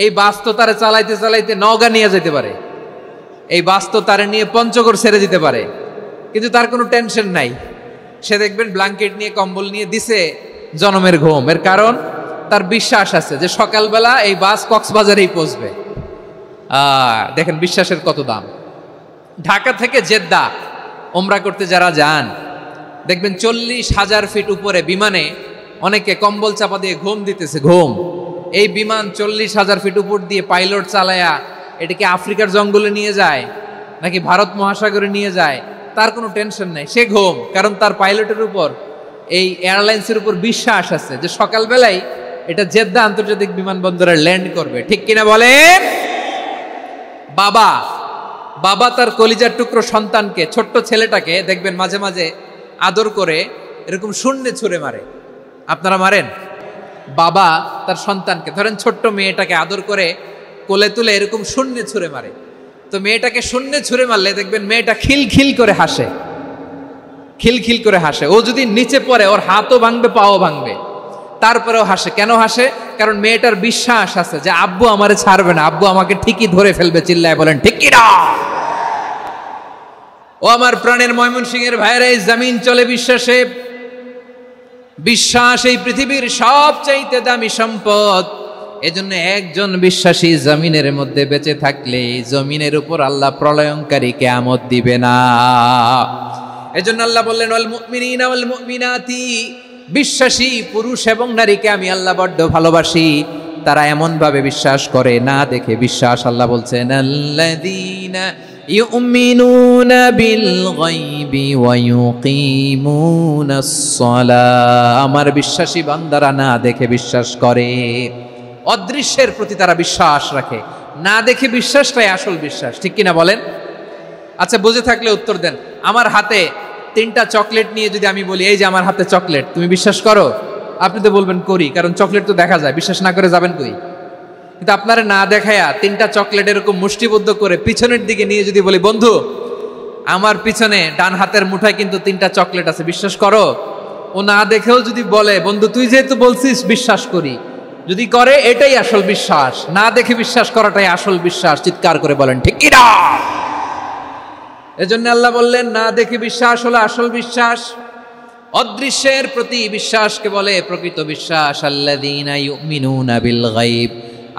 এই বাস তো তারে চালাইতে চালাইতে নওগাঁ নিয়ে যেতে পারে, এই বাস তো তারে নিয়ে পঞ্চগড় ছেড়ে দিতে পারে, কিন্তু তার কোনো টেনশন নাই। সে দেখবেন ব্ল্যাঙ্কেট নিয়ে, কম্বল নিয়ে দিছে জনমের ঘুম। এর কারণ তার বিশ্বাস আছে যে সকালবেলা এই বাস কক্সবাজারেই পৌঁছবে। দেখেন বিশ্বাসের কত দাম। ঢাকা থেকে জেদ্দা ওমরা করতে যারা যান, দেখবেন 40,000 ফিট উপরে বিমানে অনেকে কম্বল চাপা দিয়ে ঘুম দিতেছে। ঘুম। এই বিমান 40,000 ফিট উপর দিয়ে পাইলট চালায়া এটাকে আফ্রিকার জঙ্গলে নিয়ে যায় নাকি ভারত মহাসাগরে নিয়ে যায়, তার কোনো টেনশন নাই। সে ঘুম, কারণ তার পাইলটের উপর, এই এয়ারলাইন্সের উপর বিশ্বাস আছে যে সকালবেলায় এটা জেদ্দা আন্তর্জাতিক বিমানবন্দরে ল্যান্ড করবে। ঠিক কিনা বলেন? বাবা তার কলিজার টুকরো সন্তানকে, ছোট্ট ছেলেটাকে দেখবেন মাঝে মাঝে আদর করে এরকম শূন্যে ছুঁড়ে মারে। আপনারা মারেন? বাবা তার সন্তানকে, ধরেন ছোট্ট মেয়েটাকে আদর করে কোলে তুলে এরকম শূন্যে ছুঁড়ে মারে। তো মেয়েটাকে শূন্যে ছুঁড়ে মারলে দেখবেন মেয়েটা খিলখিল করে হাসে, খিলখিল করে হাসে। ও যদি নিচে পড়ে ওর হাতও ভাঙবে, পাও ভাঙবে, তারপরেও হাসে। কেন হাসে? কারণ মেয়েটার বিশ্বাস আছে যে আব্বু আমারে ছাড়বে না, আব্বু আমাকে ঠিকই ধরে ফেলবে। চিল্লায় বলেন ঠিক কি না? ও আমার প্রাণের ময়মনসিংহের ভাইয়েরা, এই জমিন চলে বিশ্বাসে। বিশ্বাস এই পৃথিবীর সবচাইতে দামি সম্পদ। এজন্য একজন বিশ্বাসী জমিনের মধ্যে বেঁচে থাকলে জমিনের উপর আল্লাহ প্রলয়ঙ্কারী কিয়ামত দিবে না। এজন্য আল্লাহ বললেন ওয়াল মুমিনিনা ওয়াল মুমিনাতি, বিশ্বাসী পুরুষ এবং নারীকে আমি আল্লাহ বড্ড ভালোবাসি। তারা এমন ভাবে বিশ্বাস করে না দেখে বিশ্বাস। আল্লাহ বলছেন আল্লাযীনা ইউমিনুনা বিল গায়বি ওয়া ইউকিমুনাস সালাহ, আমার বিশ্বাসী বান্দারা না দেখে বিশ্বাস করে। অদৃশ্যের প্রতি তারা বিশ্বাস রাখে, না দেখে বিশ্বাসটাই আসল বিশ্বাস, ঠিক কিনা বলেন? আচ্ছা, বুঝে থাকলে উত্তর দেন। আমার হাতে 3টা চকলেট নিয়ে যদি আমি বলি এই যে আমার হাতে চকলেট, তুমি বিশ্বাস করো? আপনি তো বলবেন করি, কারণ চকলেট তো দেখা যায়, বিশ্বাস না করে যাবেন কই? কিন্তু আপনারা না দেখায়া 3টা চকলেট এরকম মুষ্টিবদ্ধ করে পিছনের দিকে নিয়ে যদি বলি বন্ধু আমার পিছনে ডান হাতের মুঠায় কিন্তু 3টা চকলেট আছে, বিশ্বাস করো? ও না দেখেও যদি বলে বন্ধু তুই যেহেতু বলছিস বিশ্বাস করি, যদি করে এটাই আসল বিশ্বাস, না দেখে বিশ্বাস করাটাই আসল বিশ্বাস। চিৎকার করে বলেন ঠিক কি না? এজন্য আল্লাহ বললেন না দেখে বিশ্বাস হলো আসল বিশ্বাস। অদৃশ্যের প্রতি বিশ্বাসকে বলে প্রকৃত বিশ্বাস। আল্লাযীনা ইউমিনুনা বিল গায়ব,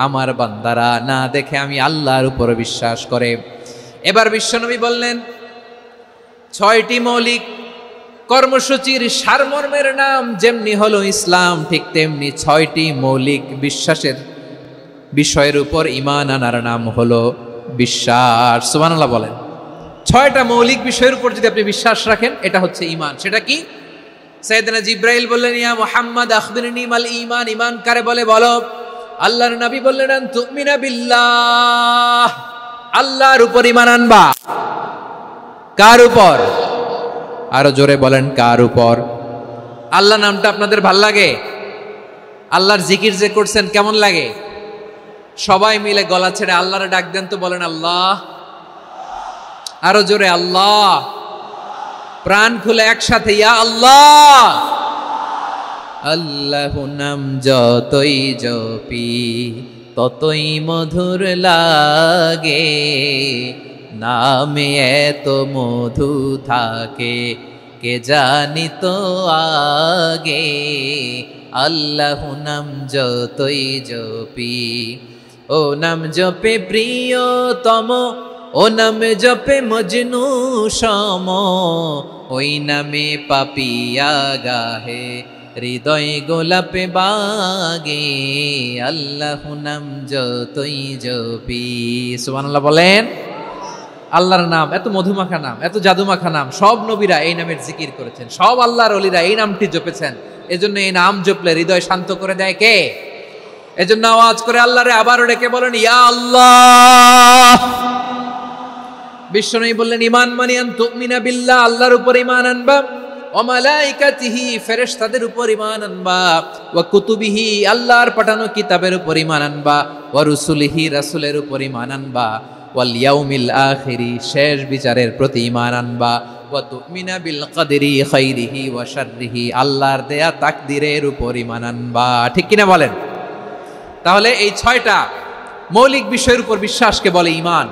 আমার বান্দারা না দেখে আমি আল্লাহর উপর বিশ্বাস করে। এবার বিশ্বনবী বললেন 6টি মৌলিক কর্মসূচির সারমর্মের নাম যেমনি হলো ইসলাম, ঠিক তেমনি 6টি মৌলিক বিশ্বাসের বিষয়ের উপর ঈমান আনার নাম হলো বিশ্বাস। সুবহানাল্লাহ বলেন। 6টা মৌলিক বিষয়ের উপর যদি আপনি বিশ্বাস রাখেন এটা হচ্ছে ঈমান। সেটা কি? সাইয়েদনা জিবরাইল বললেন ইয়া মুহাম্মদ আখবিরনি মাল ঈমান, ঈমান কারে বলে বলো। আল্লাহর নবী বললেন আন তুমিনা বিল্লাহ, আল্লাহর উপর ঈমান আনবা। কার উপর? আরো জোরে বলেন কার উপর? আল্লাহ নামটা আপনাদের ভাল লাগে? আল্লাহর জিকির যে করছেন কেমন লাগে? সবাই মিলে গলা ছেড়ে আল্লাহরে ডাক দেন তো, বলেন আল্লাহ। আরো জোরে আল্লাহ। প্রাণ খুলে একসাথে ইয়া আল্লাহ। আল্লাহ নাম যতই জপি ততই মধুর লাগে, নামে এত মধু থাকে কে জানি তো আগে। আল্লাহ নাম যতই জপি, ও নাম জপে প্রিয়তম, ও নামে জপে মজনু সম, ওই নামে পাপিয়া গাহে হৃদয় গোলাপে বাগে। আল্লাহ নাম যতই জপি। সুবহানাল্লাহ বলেন। আল্লাহর নাম এত মধুমাখা নাম, এত জাদুমাখা নাম, সব নবীরা এই নামের জিকির করেছেন, সব আল্লাহর ওলিরা এই নামটি জপেছেন। এজন্য এই নাম জপলে হৃদয় শান্ত করে দেয় কে? এজন্য আওয়াজ করে আল্লাহরে আবারও ডেকে বলেন ইয়া আল্লাহ। বিশ্বনবী বললেন ঈমান মানে আন তুমিনা বিল্লাহ, আল্লাহর উপর ঈমান আনবা, ওয়া মালাইকাতিহি ফেরেশতাদের উপর ঈমান আনবা, ওয়া কুতুবিহি আল্লাহর পাঠানো কিতাবের উপর ঈমান আনবা, ওয়া রুসুলিহি রাসূলের উপর ঈমান আনবা, ওয়াল ইয়াউমিল আখিরি শেষ বিচারের প্রতি ঈমান আনবা, ওয়া তুমিনা বিল কদরি খাইরিহি ওয়া শাররিহি আল্লাহর দেয়া তাকদীরের উপর ঈমান আনবা। ঠিক কিনা বলেন? তাহলে এই 6টা মৌলিক বিষয়ের উপর বিশ্বাসকে বলে ঈমান।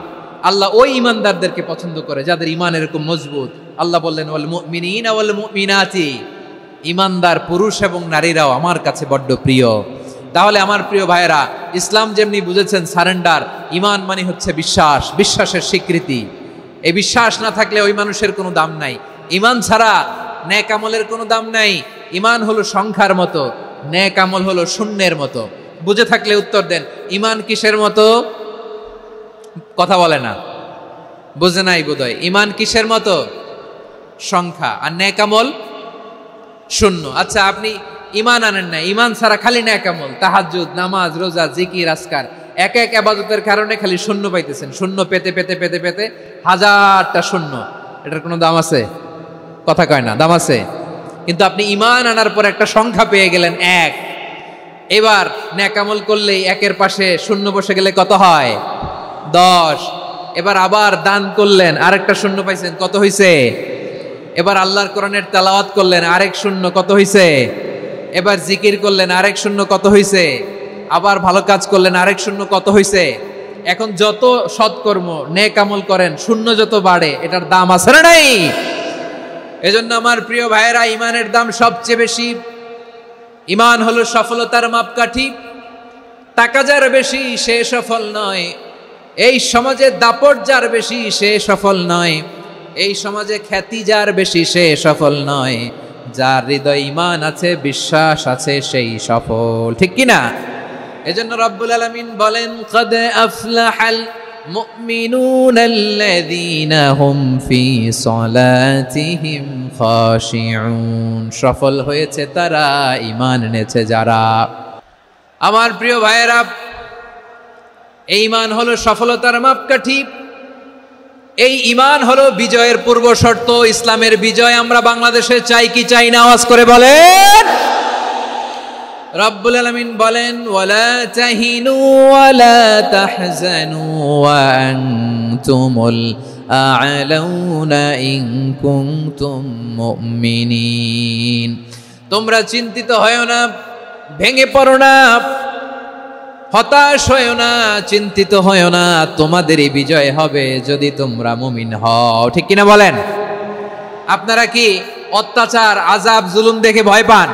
আল্লাহ ওই ঈমানদারদেরকে পছন্দ করে যাদের ঈমান এরকম মজবুত। আল্লাহ বললেন ওয়াল মুমিনিনা ওয়াল মুমিনাতি, ঈমানদার পুরুষ এবং নারীরাও আমার কাছে বড্ড প্রিয়। তাহলে আমার প্রিয় ভাইয়েরা, ইসলাম যেমনি বুঝেছেন সারেন্ডার, ঈমান মানে হচ্ছে বিশ্বাস, বিশ্বাসের স্বীকৃতি। এই বিশ্বাস না থাকলে ওই মানুষের কোনো দাম নাই। ঈমান ছাড়া নেক আমলের কোনো দাম নাই। ঈমান হলো সংখ্যার মতো, নেক আমল হলো শূন্যের মতো। বুঝে থাকলে উত্তর দেন। ঈমান কিসের মতো? কথা বলে না, বুঝে নাই বোধহয়। ঈমান কিসের মতো? সংখ্যা। আর নেক আমল শূন্য। আচ্ছা, আপনি ঈমান আনেন না, ঈমান ছাড়া খালি নেক আমল, তাহাজ্জুদ, নামাজ, রোজা, জিকির, আজকার, এক এক ইবাদতের কারণে খালি শূন্য পাইতেছেন। শূন্য পেতে পেতে পেতে পেতে হাজারটা শূন্য। এটার কোনো দাম আছে? কথা কয় না, দাম আছে। কিন্তু আপনি ঈমান আনার পর একটা সংখ্যা পেয়ে গেলেন 1। এবার নেক আমল করলে একের পাশে শূন্য বসে গেলে কত হয়? 10। এবার আবার দান করলেন, আরেকটা শূন্য পাইছেন, কত হইছে? এবার আল্লাহর কোরআনের তেলাওয়াত করলেন, আরেক শূন্য, কত হইছে? এবার জিকির করলেন, আরেক শূন্য, কত হইছে? আবার ভালো কাজ করলেন, আরেক শূন্য, কত হইছে? এখন যত সৎকর্ম নেক আমল করেন শূন্য যত বাড়ে, এটার দাম আছে না নাই? এজন্য আমার প্রিয় ভাইয়েরা, ঈমানের দাম সবচেয়ে বেশি। ঈমান হলো সফলতার মাপকাঠি। টাকা যার বেশি সে সফল নয়, এই সমাজে দাপট যার বেশি সে সফল নয়, এই সমাজে খ্যাতি যার বেশি সে সফল নয়, যার হৃদয় ঈমান আছে, বিশ্বাস আছে, সেই সফল। ঠিক কি না? এজন্য রব্বুল আলামিন বলেন, ক্বাদ আফলাহাল মুমিনুনাল্লাযীনা হুম ফি সলাতিহিম খাশিউন। সফল হয়েছে তারা, ঈমান এনেছে যারা। আমার প্রিয় ভাইয়েরা, এই ঈমান হলো সফলতার মাপকাঠি, এই ঈমান হলো বিজয়ের পূর্ব শর্ত। ইসলামের বিজয় আমরা বাংলাদেশে চাই কি চাই না? আওয়াজ করে বলেন। রব্বুল আলামিন বলেন, ওয়ালা তাহিনু ওয়ালা তাহজানু ওয়া আনতুমুল আ'লাউনা ইন কুনতুম মুমিনিন। তোমরা চিন্তিত হয়ো না, ভেঙে পড়ো না, হতাশ হয়ো না, চিন্তিত হয়ো না, তোমাদেরই বিজয় হবে যদি তোমরা মুমিন হও। ঠিক কিনা বলেন? আপনারা কি অত্যাচার, আযাব, জুলুম দেখে ভয় পান?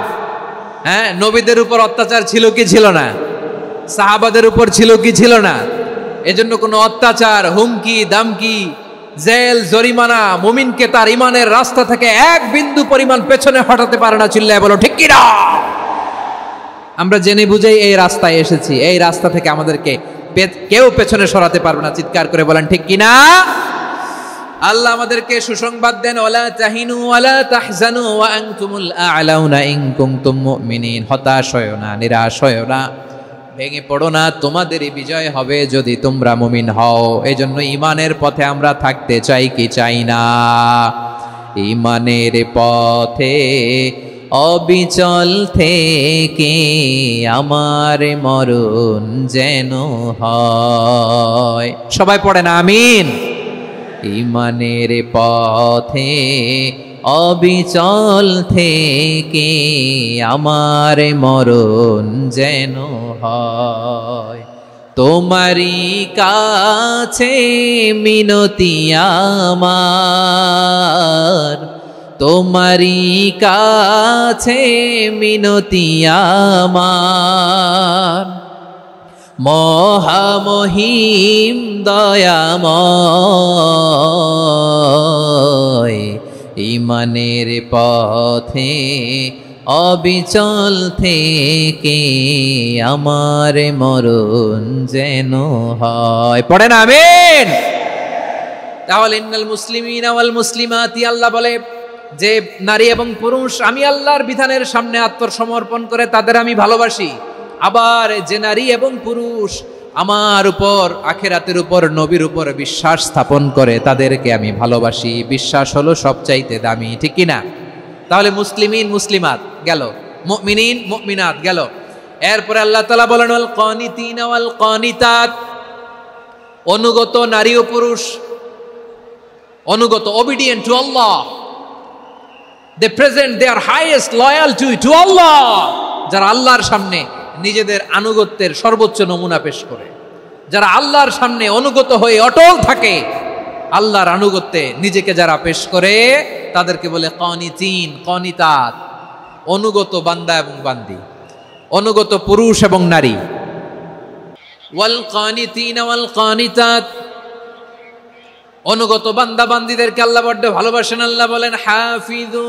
হ্যাঁ, নবীদের উপর অত্যাচার ছিল কি ছিল না? সাহাবাদের উপর ছিল কি ছিল না? এজন্য কোনো অত্যাচার, হুমকি, দামকি, জেল, জরিমানা মুমিনকে তার ঈমানের রাস্তা থেকে এক বিন্দু পরিমাণ পেছনে হটাতে পারে না। চিল্লায় বলো ঠিক কিনা? আমরা জেনে বুঝেই এই রাস্তায় এসেছি, এই রাস্তা থেকে আমাদেরকে কেউ পেছনে সরাতে পারবে না। চিৎকার করে বলেন ঠিক কিনা? আল্লাহ আমাদেরকে সুসংবাদ দেন, ওয়ালা তাহিনু ওয়ালা তাহজানু ওয়া আনতুমুল আ'লাউনা ইন কুনতুম মুমিনিন। হতাশ হয়ো না, নিরাশ হয়ো না, ভেঙে পড়ো না, তোমাদেরই বিজয় হবে যদি তোমরা মুমিন হও। এজন্য ঈমানের পথে আমরা থাকতে চাই কি চাই না? ঈমানের পথে অবিচল থেকে আমার মরণ যেন হয়। সবাই পড়েন আমিন। ঈমানের পথে অবিচল থেকে আমার মরণ যেন হয়। তোমারই কাছে মিনতি আমার, তোমারই কাছে মিনতি আমার, মহামহিম দয়াময়। ঈমানের পথে অবিচল থেকে আমার মরণ যেন হয়। পড়েন আমিন। তাহলে ইন্নাল মুসলিমিনা ওয়াল মুসলিমাতি, আল্লাহ বলে যে নারী এবং পুরুষ আমি আল্লাহর বিধানের সামনে আত্মসমর্পণ করে তাদের আমি ভালোবাসি। আবার যে নারী এবং পুরুষ আমার উপর, আখিরাতের উপর, নবীর উপর বিশ্বাস স্থাপন করে তাদেরকে আমি ভালোবাসি। বিশ্বাস হলো সবচাইতে দামি। ঠিক কিনা? তাহলে মুসলিমিন মুসলিমাত গেল, মুমিনিন মুমিনাত গেল। এরপরে আল্লাহ তাআলা বলেন, ওয়াল কানিতিনা ওয়াল কানিতাত, অনুগত নারী ও পুরুষ, অনুগত, obedient to Allah, they present their highest loyalty to Allah, যারা আল্লাহর সামনে নিজেদের আনুগত্যের সর্বোচ্চ নমুনা পেশ করে, যারা আল্লাহর সামনে অনুগত হয়ে অটল থাকে, আল্লাহর আনুগত্যে নিজেকে যারা পেশ করে তাদেরকে বলে কানিতিন, কানিতাত, অনুগত বান্দা এবং বান্দি, অনুগত পুরুষ এবং নারী। ওয়াল কানিতিন ওয়াল কানিতাত, অনুগত বান্দা বান্দিদেরকে আল্লাহ বড় ভালোবাসেন। আল্লাহ বলেন, হাফিজু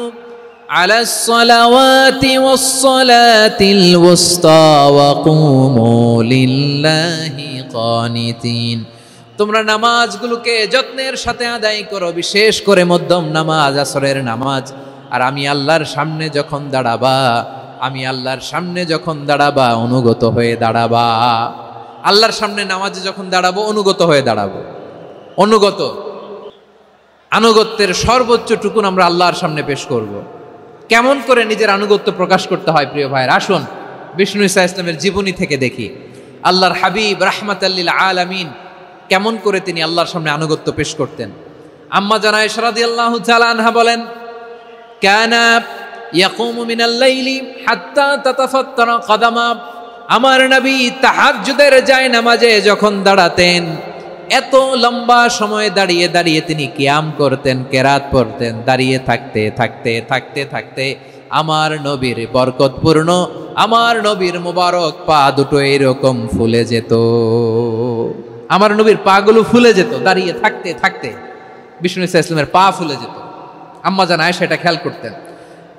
আলাস সালাওয়াতি ওয়াস সালাতিল ওয়াসতা ওয়া কুমু লিল্লাহি কানিতিন। তোমরা নামাজগুলোকে যত্নের সাথে আদায় করো, বিশেষ করে মধ্যম নামাজ, আসরের নামাজ। আর আমি আল্লাহর সামনে যখন দাঁড়াবা, আমি আল্লাহর সামনে যখন দাঁড়াবা অনুগত হয়ে দাঁড়াবা। আল্লাহর সামনে নামাজে যখন দাঁড়াবো অনুগত হয়ে দাঁড়াবো। অনুগত, আনুগত্যের সর্বোচ্চ টুকুন আমরা আল্লাহর সামনে পেশ করব। কেমন করে নিজের আনুগত্য প্রকাশ করতে হয় প্রিয় ভাইয়ের, আসুন বিষ্ণু ঈসা ইসলামের জীবনী থেকে দেখি। আল্লাহর হাবিব রাহমাতাল লিল আলামিন কেমন করে তিনি আল্লাহর সামনে আনুগত্য পেশ করতেন। আম্মা জানা আয়েশা রাদিয়াল্লাহু তাআলা আনহা বলেন, কানা ইয়াকুমু মিনাল লাইলি হাত্তা তাতাফাত্তারা কদামা। আমার নবী তাহাজ্জুদের যায় নামাজে যখন দাঁড়াতেন, এত লম্বা সময় দাঁড়িয়ে দাঁড়িয়ে তিনি কিয়াম করতেন, কেরাত পড়তেন। দাঁড়িয়ে থাকতে থাকতে থাকতে থাকতে আমার নবীর বরকতপূর্ণ আমার নবীর মোবারক পা দুটো এরকম ফুলে যেত, আমার নবীর পা গুলো ফুলে যেত দাঁড়িয়ে থাকতে থাকতে, বিষ্ণু ইসলামের পা ফুলে যেত। আম্মা জান আয়েশা এটা খেয়াল করতেন,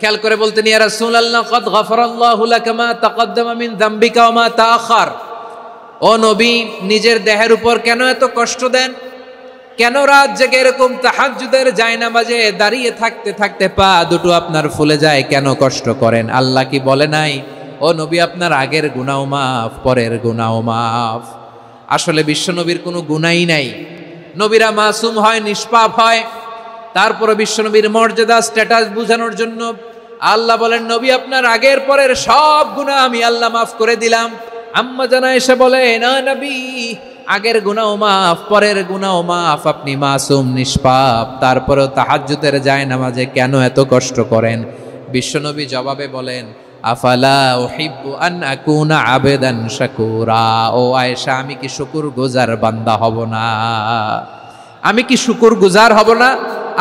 খেয়াল করে বলতেন, ইয়া রাসূলুল্লাহ ক্বাদ গাফারাল্লাহু লাকা মা তাকাদ্দামা মিন যামবিকা ওয়া মা তাআখার। ও নবী, নিজের দেহের উপর কেন এত কষ্ট দেন? কেন রাত জেগে এরকম তাহাজ্জুদের জায়নামাজে দাঁড়িয়ে থাকতে থাকতে পা দুটো আপনার ফুলে যায়, কেন কষ্ট করেন? আল্লাহ কি বলে নাই, ও নবী আপনার আগের গুনাহ মাফ, পরের গুনাহ মাফ? আসলে বিশ্ব নবীর কোনো গুনাহই নাই, নবীরা মাসুম হয়, নিষ্পাপ হয়। তারপরে বিশ্বনবীর মর্যাদা স্ট্যাটাস বোঝানোর জন্য আল্লাহ বলেন, নবী আপনার আগের পরের সব গুনাহ আমি আল্লাহ মাফ করে দিলাম। আম্মা জানা এসে বলে, না নবী, আগের গুনাহ মাফ, পরের গুনাহ মাফ, আপনি মাসুম নিষ্পাপ, তারপরেও তাহাজ্জুদের জায়নামাজে কেন এত কষ্ট করেন? বিশ্বনবী জবাবে বলেন, আফালা উহিব্বু আন আকুনা আবেদান শাকুরা। ও আয়েশা, আমি কি শুকরগুজার বান্দা হব না? আমি কি শুকরগুজার হব না?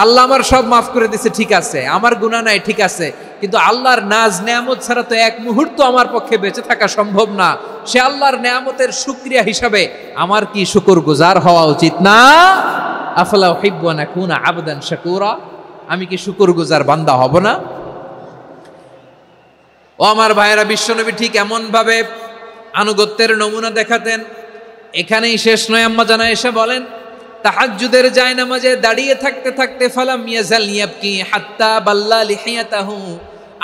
আল্লাহ আমার সব মাফ করে দিয়েছে, ঠিক আছে, আমার গুনাহ নাই, ঠিক আছে, কিন্তু আল্লাহর নাজ নেয়ামত ছাড়া তো এক মুহূর্ত আমার পক্ষে বেঁচে থাকা সম্ভব না। সে আল্লাহর নেয়ামতের শুকরিয়া হিসাবে আমার কি শুকরগুজার হওয়া উচিত না? আফালা উহিব্বু আন আকুনা আবদান শাকুরা, আমি কি শুকরগুজার বান্দা হব না? ও আমার ভাইয়েরা, বিশ্বনবী ঠিক এমন ভাবে আনুগত্যের নমুনা দেখাতেন। এখানেই শেষ নয়, আম্মা জানা এসে বলেন, তাহাজ্জুদের জায়নামাজে দাঁড়িয়ে থাকতে থাকতে ফালাম ইয়াজাল ইয়াবকি হাত্তা বাল্লা লিহিয়াতাহু।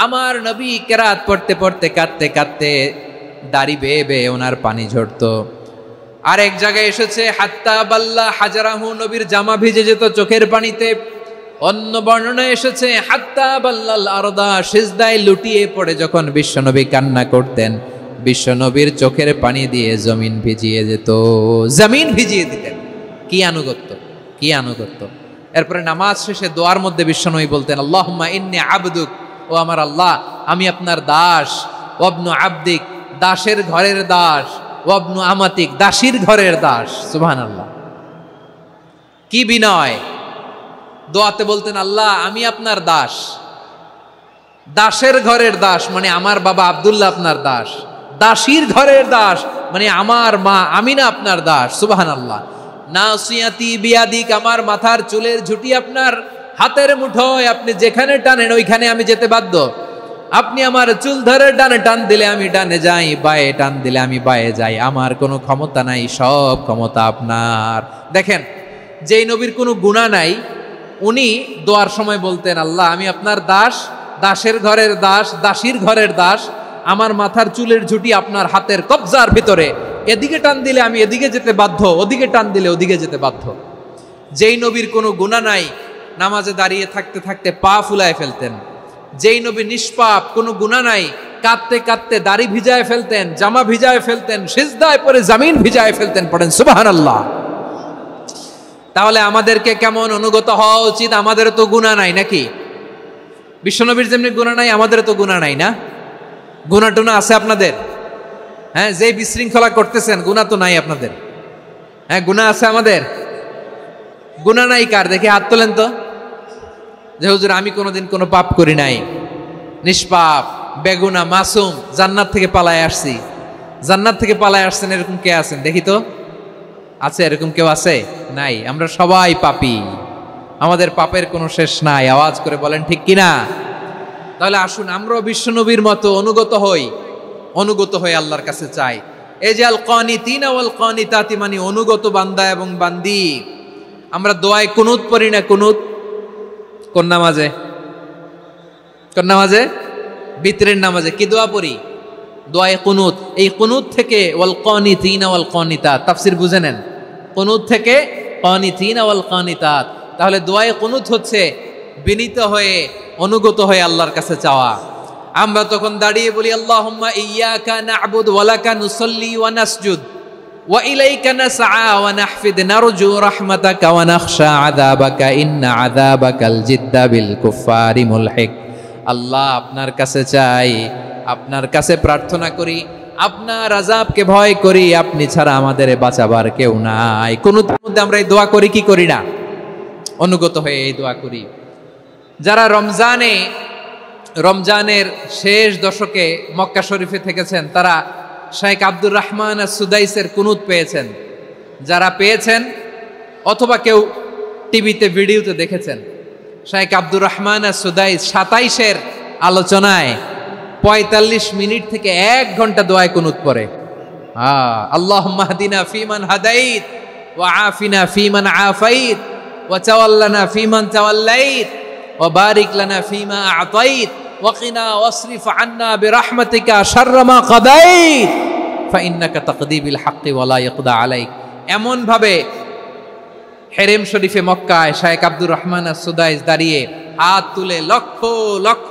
আমার নবী কেরাত পড়তে পড়তে কাঁদতে কাঁদতে দাড়ি বেয়ে বেয়ে ওনার পানি ঝরতো। আর এক জায়গায় এসেছে হাত্তা বাল্লা হাজারাহু, নবীর জামা ভিজে যেত চোখের পানিতে। অন্য বর্ণনা এসেছে হাত্তা বাল্লাল আরদা, সিজদায় লুটিয়ে পড়ে যখন বিশ্বনবী কান্না করতেন, বিশ্বনবীর চোখের পানি দিয়ে জমিন ভিজিয়ে যেত, জমিন ভিজিয়ে দিতেন। কি আনুগত্য, কি আনুগত্য! এরপরে নামাজ শেষে দোয়ার মধ্যে বিশ্বনবী বলতেন, আল্লাহুম্মা ইন্নী আবদুক, ও আমার আল্লাহ, আমি আপনার দাস। ওয়াবনু আবদিক, দাসের ঘরের দাস। ওয়াবনু আমাতিক, দাসীর ঘরের দাস। সুবহানাল্লাহ, কি বিনয়! দোয়াতে বলতেন, আল্লাহ আমি আপনার দাস, দাসের ঘরের দাস মানে আমার বাবা আব্দুল্লাহ আপনার দাস, দাসীর ঘরের দাস মানে আমার মা আমিনা আপনার দাস। সুবহানাল্লাহ। নাসিয়াতি বিয়াদিক, আমার মাথার চুলের ঝুঁটি আপনার হাতের মুঠোয়, আপনি যেখানে টানেন ওইখানে আমি যেতে বাধ্য। আপনি আমার চুল ধরে ডানে টান দিলে আমি ডানে যাই, বায়ে টান দিলে আমি বায়ে যাই, আমার কোনো ক্ষমতা নাই, সব ক্ষমতা আপনার। দেখেন, যেই নবীর কোনো গুনাহ নাই, উনি দোয়ার সময় বলতেন, আল্লাহ আমি আপনার দাস, দাসের ঘরের দাস, দাসীর ঘরের দাস, আমার মাথার চুলের ঝুঁটি আপনার হাতের কবজার ভিতরে, এদিকে টান দিলে আমি এদিকে যেতে বাধ্য, ওদিকে টান দিলে ওদিকে যেতে বাধ্য। যেই নবীর কোনো গুনাহ নাই, নামাজে দাঁড়িয়ে থাকতে থাকতে পা ফুলায় ফেলতেন। যেই নবী নিষ্পাপ, কোনো গুনাহ নাই, কাঁদতে কাঁদতে দাড়ি ভিজায় ফেলতেন, জামা ভিজায় ফেলতেন, সিজদায় পড়ে জমিন ভিজায় ফেলতেন। পড়েন সুবহানাল্লাহ। তাহলে আমাদেরকে কেমন অনুগত হওয়া উচিত? আমাদের তো গুনাহ নাই নাকি? বিশ্বনবীর যেমনি গুনাহ নাই, আমাদের তো গুনাহ নাই না? গুনাহ টুনা আছে আপনাদের? হ্যাঁ, যে বিশৃঙ্খলা করতেছেন, গুনাহ তো নাই আপনাদের? হ্যাঁ, গুনাহ আছে আমাদের? গুনাহ নাই কার? দেখে হাত তোলেন তো, যে হুজুর আমি কোনোদিন কোনো পাপ করি নাই, নিষ্পাপ, বেগুনা, মাসুম, জান্নাত থেকে পালায় আসছি। জান্নাত থেকে পালায় আসছেন এরকম কে আছেন দেখি তো? আছে এরকম কেউ? আছে? নাই। আমরা সবাই পাপী, আমাদের পাপের কোনো শেষ নাই। আওয়াজ করে বলেন ঠিক কিনা? তাহলে আসুন আমরাও বিশ্বনবীর মতো অনুগত হই, অনুগত হয়ে আল্লাহর কাছে চাই। এই যে আল কানিতিনা ওয়াল কানিতাতি, মানে অনুগত বান্দা এবং বান্দি। আমরা দোয়ায় কুনুত পড়ি না? কুনুত কোন নামাজে? কোন নামাজে? বিতরের নামাজে কি দোয়া পড়ি? দোয়ায়ে কুনুত। এই কুনুত থেকে ওয়াল কানিতিনা ওয়াল কানিতাত, তাফসীর বুঝে নেন। কুনুত থেকে কানিতিনা ওয়াল কানিতাত। তাহলে দোয়ায়ে কুনুত হচ্ছে বিনীত হয়ে, অনুগত হয়ে আল্লাহর কাছে চাওয়া। আমরা তখন দাঁড়িয়ে বলি, আল্লাহুম্মা ইয়্যাকা না'বুদু ওয়া লাকা নুসাল্লি ওয়া নাসজুদ ওয়া ইলাইকা নাসআ ওয়া নাহফিদ নারজু রাহমাতাকা ওয়া নাখশা আযাবাকা ইন্না আযাবাকাল জিদ্দা বিল কুফফারি মুলহিক। আল্লাহ আপনার কাছে চাই, আপনার কাছে প্রার্থনা করি, আপনার আযাবকে ভয় করি, আপনি ছাড়া আমাদের বাঁচাবার কেউ নাই। কুনুতের মধ্যে আমরা এই দোয়া করি কি করি না? অনুগত হয়ে এই দোয়া করি। যারা রমজানে রমজানের শেষ দশকে মক্কা শরীফে থেকেছেন তারা শাইখ আব্দুর রহমান সুদাইসের কুনুত পেয়েছেন। যারা পেয়েছেন অথবা কেউ টিভিতে ভিডিওতে দেখেছেন, শাইখ আব্দুর রহমান সুদাইস 27-এর আলোচনায় 45 মিনিট থেকে 1 ঘন্টা দোয়ায় কুনুত পড়ে। আল্লাহুম্মা হদিনা ফিমান হাদাইত ওয়া আফিনা ফিমান আফাইত ওয়া তাওয়াল্লানা ফিমান তাওয়াল্লাইত ওয়া বারিক লানা ফিমা আ'তাইত ওয়া কিনা ওয়াসরিফ আন্না বিরহমাতিকা শাররা মা কাদাইত ফাইন্নাকা তাকদি বিল হাক্কি ওয়া লা ইয়াকদা আলাইক। এমন ভাবে হেরেম শরীফে মক্কায় শাইখ আব্দুর রহমান সুদাইস দাঁড়িয়ে হাত তুলে লক্ষ লক্ষ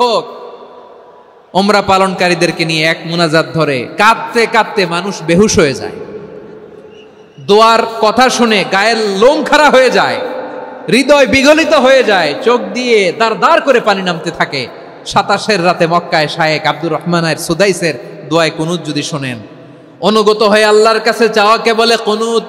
উমরা পালনকারীদেরকে নিয়ে এক মুনাজাত ধরে কাঁদতে কাঁদতে মানুষ বেহুশ হয়ে যায়। দোয়ার কথা শুনে গায়ের লোম খাড়া হয়ে যায়, হৃদয় বিগলিত হয়ে যায়, চোখ দিয়ে দাঁড় দাঁড় করে পানি নামতে থাকে। 27-এর রাতে মক্কায় শাইখ আব্দুর রহমান সুদাইসের দোয়ায় কুনুত যদি শোনেন, অনুগত হয়ে আল্লাহর কাছে চাওয়াকে বলে কুনুত।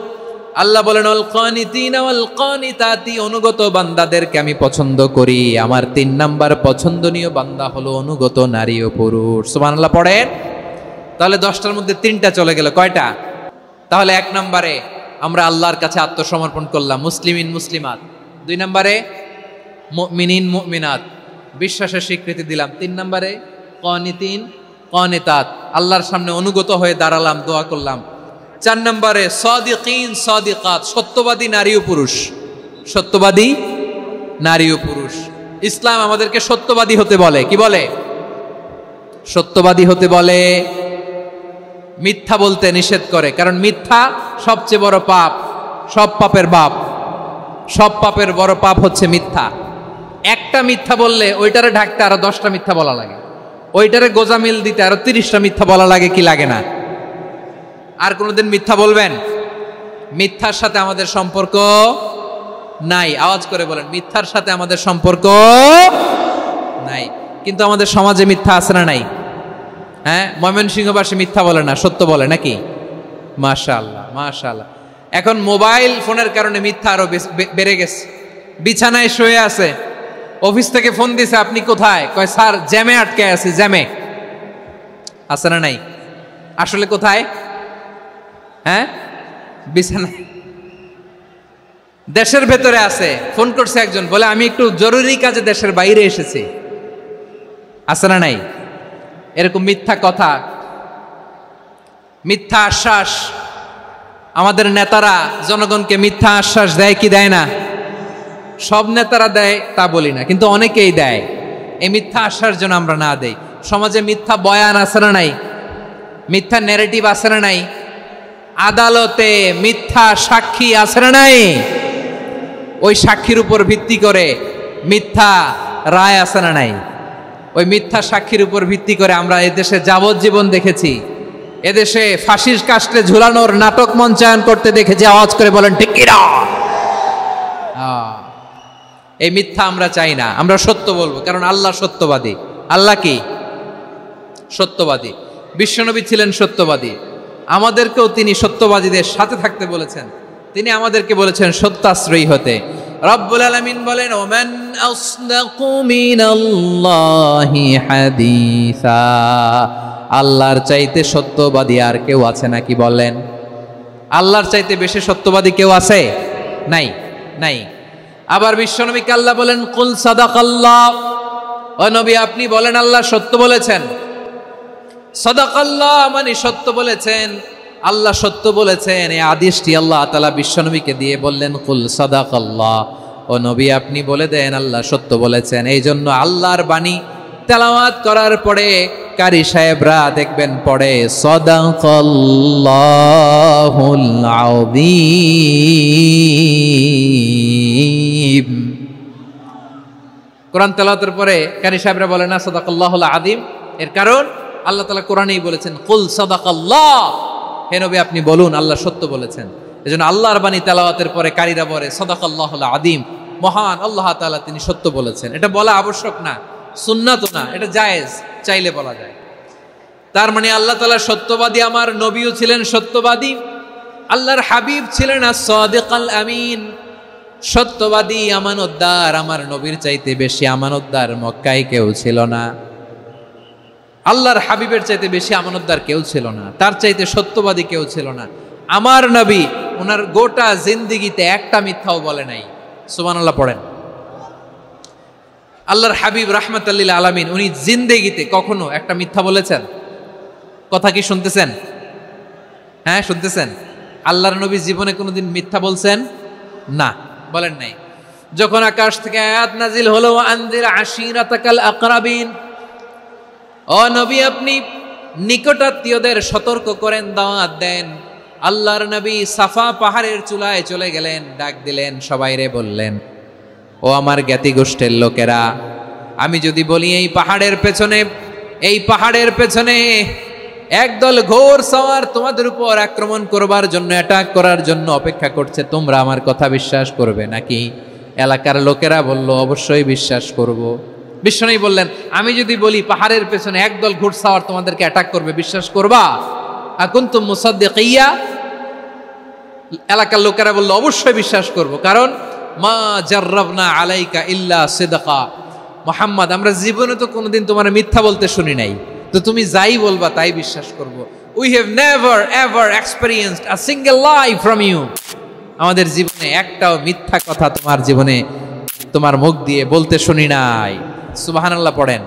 আল্লাহ বলেন আল কানিতিনা ওয়াল কানিতাতি, অনুগত বান্দাদেরকে আমি পছন্দ করি। আমার 3 নাম্বার পছন্দনীয় বান্দা হলো অনুগত নারী ও পুরুষ। সুবহানাল্লাহ পড়েন। তাহলে 10টার মধ্যে 3টা চলে গেল, কয়টা? তাহলে 1 নম্বরে আমরা আল্লাহর কাছে আত্মসমর্পণ করলাম, মুসলিমিন মুসলিমাত। 2 নম্বরে মুমিনিন মুমিনাত, বিশ্বাসের স্বীকৃতি দিলাম। 3 নম্বরে কানিতিন কানিতাত, আল্লাহর সামনে অনুগত হয়ে দাঁড়ালাম, দোয়া করলাম। 4 নম্বরে সাদিকিন সাদিকাত, সত্যবাদী নারী ও পুরুষ। সত্যবাদী নারী ও পুরুষ। ইসলাম আমাদেরকে সত্যবাদী হতে বলে। কি বলে? সত্যবাদী হতে বলে। মিথ্যা বলতে নিষেধ করে, কারণ মিথ্যা সবচেয়ে বড় পাপ, সব পাপের বাপ। সব পাপের বড় পাপ হচ্ছে মিথ্যা। একটা মিথ্যা বললে ওইটারে ঢাকতে আরো 10টা মিথ্যা বলা লাগে, ওইটারে গোজামিল দিতে আরো 30টা মিথ্যা বলা লাগে, কি লাগে না? আর কোনোদিন মিথ্যা বলবেন? মিথ্যার সাথে আমাদের সম্পর্ক নাই। আওয়াজ করে বলেন, মিথ্যার সাথে আমাদের সম্পর্ক নাই। কিন্তু আমাদের সমাজে মিথ্যা আছে না নাই? হ্যাঁ, ময়মনসিংহবাসী মিথ্যা বলে না, সত্য বলে নাকি? মাশাআল্লাহ মাশাআল্লাহ। এখন মোবাইল ফোনের কারণে মিথ্যা আরো বেড়ে গেছে। বিছানায় শুয়ে আছে, অফিস থেকে ফোন দিছে, আপনি কোথায়? কয় স্যার জ্যামে আটকে আছি। জ্যামে আছে না নাই? আসলে কোথায়? হ্যাঁ, বিছানায়। দেশের ভেতরে আছে, ফোন করছে একজন, বলে আমি একটু জরুরি কাজে দেশের বাইরে এসেছি। আছে না নাই? এরকম মিথ্যা কথা, মিথ্যা আশ্বাস। আমাদের নেতারা জনগণকে মিথ্যা আশ্বাস দেয় কি দেয় না? সব নেতারা দেয় তা বলি না, কিন্তু অনেকেই দেয়। এই মিথ্যা আশ্বাস যেন আমরা না দেই। সমাজে মিথ্যা বয়ান আছে না নাই? মিথ্যা ন্যারেটিভ আছে না নাই? আদালতে মিথ্যা সাক্ষী আছে না নাই? ওই সাক্ষীর উপর ভিত্তি করে মিথ্যা রায় আছে না নাই? ওই মিথ্যা সাক্ষীর উপর ভিত্তি করে আমরা এদেশে যাবজ্জীবন দেখেছি, এদেশে ফাঁসির কাস্টে ঝুলানোর নাটক মঞ্চায়ন করতে দেখেছি। আওয়াজ করে বলেন ঠিক কি না? এই মিথ্যা আমরা চাই না, আমরা সত্য বলবো, কারণ আল্লাহ সত্যবাদী। আল্লাহ কি? সত্যবাদী। বিশ্বনবী ছিলেন সত্যবাদী, আমাদেরকেও তিনি সত্যবাদীদের সাথে থাকতে বলেছেন। তিনি আমাদেরকে বলেছেন সত্যাশ্রয়ী হতে। রব্বুল আলামিন বলেন ওমান আসদাকু মিনাল্লাহি হাদিসা, আল্লাহর চাইতে সত্যবাদী আর কেউ আছে নাকি বলেন? আল্লাহর চাইতে বেশি সত্যবাদী কেউ আছে? নাই, নাই। আবার বিশ্বনবীকে আল্লাহ বলেন কুল সাদাকাল্লাহ, ও নবী আপনি বলেন আল্লাহ সত্য বলেছেন। সাদাকাল্লাহ মানে সত্য বলেছেন, আল্লাহ সত্য বলেছেন। এই আদেশটি আল্লাহ তাআলা বিশ্বনবীকে দিয়ে বললেন কুল সাদাকাল্লাহ, ও নবী আপনি বলে দেন আল্লাহ সত্য বলেছেন। এই জন্য আল্লাহর বাণী তেলাওয়াত করার পরে কারি সাহেবরা দেখবেন পড়ে সাদাকাল্লাহুল আযীম। কোরআন তেলাওয়াতের পরে কারি সাহেবরা বলে না সাদাকাল্লাহুল আযীম। এর কারণ আল্লাহ তাআলা কোরআনেই বলেছেন কুল সাদাকাল্লাহ, হে নবী আপনি বলুন আল্লাহ সত্য বলেছেন। এজন্য আল্লাহর বাণী তেলাওয়াতের পরে কারীরা বলে সাদাকাল্লাহুল আযীম, মহান আল্লাহ তাআলা তিনি সত্য বলেছেন। এটা বলা আবশ্যক না, সুন্নাতও না, এটা জায়েজ, চাইলে বলা যায়। তার মানে আল্লাহ তাআলা সত্যবাদী, আমার নবীও ছিলেন সত্যবাদী, আল্লাহর হাবিব ছিলেন as-সাদিকাল আমিন, সত্যবাদী আমানতদার। আমার নবীর চাইতে বেশি আমানতদার মক্কায় কেউ ছিল না। আল্লাহর হাবিবের চাইতে বেশি আমানতদার কেউ ছিল না, তার চাইতে সত্যবাদী কেউ ছিল না। আমার নবী ওনার গোটা জিন্দিগিতে একটা মিথ্যাও বলে নাই। সুবহানাল্লাহ পড়েন। আল্লাহর হাবিব রাহমাতাল লিল আলামিন উনি জিন্দেগিতে কখনো একটা মিথ্যা বলেছেন? কথা কি শুনতেছেন? হ্যাঁ শুনতেছেন? আল্লাহর নবী জীবনে কোনোদিন মিথ্যা বলছেন? না, বলেন নাই। যখন আকাশ থেকে আয়াত নাজিল হলো আনজির আশিরাতাকাল আকরাবিন, ও নবী আপনি নিকটাত্মীয়দের সতর্ক করেন, দাওয়াত দেন। আল্লাহর নবী সাফা পাহাড়ের চূড়ায় চলে গেলেন, ডাক দিলেন, সবাইরে বললেন, ও আমার জ্ঞাতি গোষ্ঠীর লোকেরা, আমি যদি বলি এই পাহাড়ের পেছনে একদল ঘোর সওয়ার তোমাদের উপর আক্রমণ করবার জন্য, অ্যাটাক করার জন্য অপেক্ষা করছে, তোমরা আমার কথা বিশ্বাস করবে নাকি? এলাকার লোকেরা বলল, অবশ্যই বিশ্বাস করব। বিশ্বনবী বললেন, আমি যদি বলি পাহাড়ের পেছনে একদল ঘোড়সাওয়ার তোমাদেরকে অ্যাটাক করবে, বিশ্বাস করবা? আকুনতুম মুসাদ্দিকিয়া? এলাকার লোকেরা বলল, অবশ্যই বিশ্বাস করব, কারণ মা জাররাবনা আলাইকা ইল্লা সিদকা। মুহাম্মদ, আমরা জীবনে তো কোনোদিন তোমার মিথ্যা বলতে শুনি নাই, তো তুমি যাই বলবা তাই বিশ্বাস করব। We have never ever experienced a single lie from you. আমাদের জীবনে একটাও মিথ্যা কথা তোমার জীবনে তোমার মুখ দিয়ে বলতে শুনি নাই। সুবহানাল্লাহ পড়েন।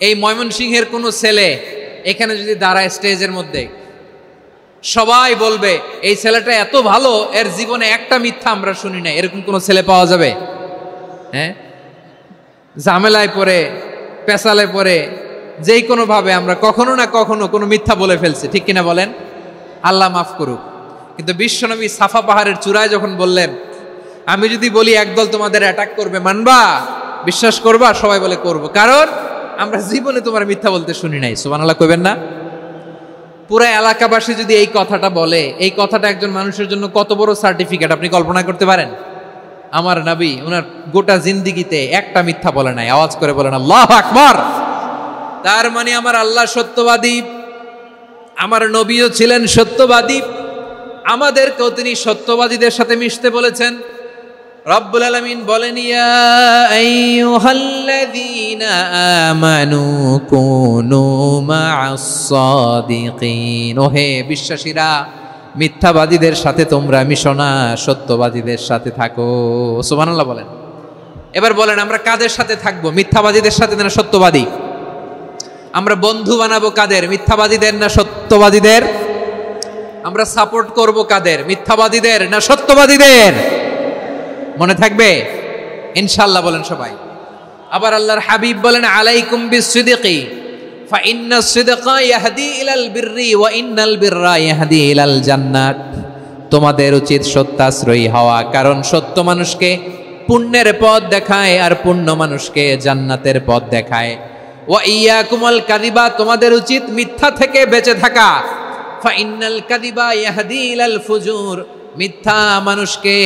এই ময়মনসিংহের কোনো ছেলে এখানে যদি দাঁড়ায় স্টেজের মধ্যে, সবাই বলবে এই ছেলেটা এত ভালো, এর জীবনে একটা মিথ্যা আমরা শুনি নাই। এরকম কোন ছেলে পাওয়া যাবে? হ্যাঁ, ঝামেলায় পড়ে, পেশালে পড়ে, যেই কোনো ভাবে আমরা কখনো না কখনো কোনো মিথ্যা বলে ফেলছি, ঠিক কিনা বলেন? আল্লাহ মাফ করুক। কিন্তু বিশ্বনবী সাফা পাহাড়ের চূড়ায় যখন বললেন, আমি যদি বলি একদল তোমাদের অ্যাটাক করবে, মানবা? বিশ্বাস করবা? সবাই বলে করব, কারণ আমরা জীবনে তোমার মিথ্যা বলতে শুনি নাই। সুবহানাল্লাহ কইবেন না? পুরা এলাকাবাসী যদি এই কথাটা বলে, এই কথাটা একজন মানুষের জন্য কত বড় সার্টিফিকেট আপনি কল্পনা করতে পারেন? আমার নবী ওনার গোটা জিন্দিগিতে একটা মিথ্যা বলে নাই। আওয়াজ করে বলেন আল্লাহু আকবার। তার মানে আমার আল্লাহ সত্যবাদী, আমার নবীও ছিলেন সত্যবাদী, আমাদেরকেও তিনি সত্যবাদীদের সাথে মিশতে বলেছেন। রব্বুল আলামিন বলেন, ইয়া আইয়ুহাল্লাযীনা আমানু কুনু মা'আস সাদিকিন। ওহে বিশ্বাসীরা, মিথ্যাবাদীদের সাথে তোমরা মিশো না, সত্যবাদীদের সাথে থাকো। সুবহানাল্লাহ বলেন। এবার বলেন, আমরা কাদের সাথে থাকবো? মিথ্যাবাদীদের সাথে না সত্যবাদী? আমরা বন্ধু বানাবো কাদের? মিথ্যাবাদীদের না সত্যবাদীদের? আমরা সাপোর্ট করব কাদের? মিথ্যাবাদীদের না সত্যবাদীদের? মনে থাকবে ইনশাআল্লাহ বলেন সবাই। আবার আল্লাহর হাবিব বলেন, আলাইকুম বিসসিদকি ফা ইন্নাস সিদকা ইয়াহদি ইলাল বিররি ওয়া ইন্নাল বিররা ইয়াহদি ইলাল জান্নাত। তোমাদের উচিত সত্যাশ্রয়ী হওয়া, কারণ সত্য মানুষকে পুণ্যের পথ দেখায় আর পুণ্য মানুষকে জান্নাতের পথ দেখায়। ওয়া ইয়াকুমুল কাযিবা, তোমাদের উচিত মিথ্যা থেকে বেঁচে থাকা। ফা ইন্নাল কাযিবা ইয়াহদি ইলাল ফুজুর, মিথ্যা মানুষকে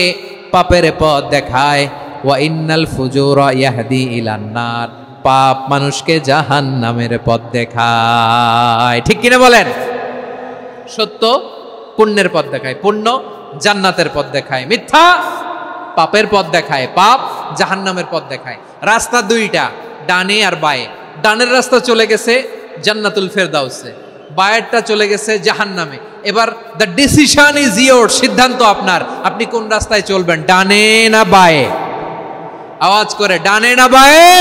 পাপের পথ দেখায়। ওয়া ইন্নাল ফুজুরা ইয়াহদি ইলান নার, পাপ মানুষকে জাহান্নামের পথ দেখায়। ঠিক কিনা বলেন? সত্য পুণ্যের পথ দেখায়, পুণ্য জান্নাতের পথ দেখায়, মিথ্যা পাপের পথ দেখায়, পাপ জাহান্নামের পথ দেখায়। রাস্তা দুইটা, ডানে আর বায়ে। ডানের রাস্তা চলে গেছে জান্নাতুল ফেরদাউসে, বায়েরটা চলে গেছে জাহান্নামে। এবার দ্য ডিসিশন ইজ ইয়োর, সিদ্ধান্ত আপনার, আপনি কোন রাস্তায় চলবেন, ডানে না বায়ে? আওয়াজ করে, ডানে না বায়ে?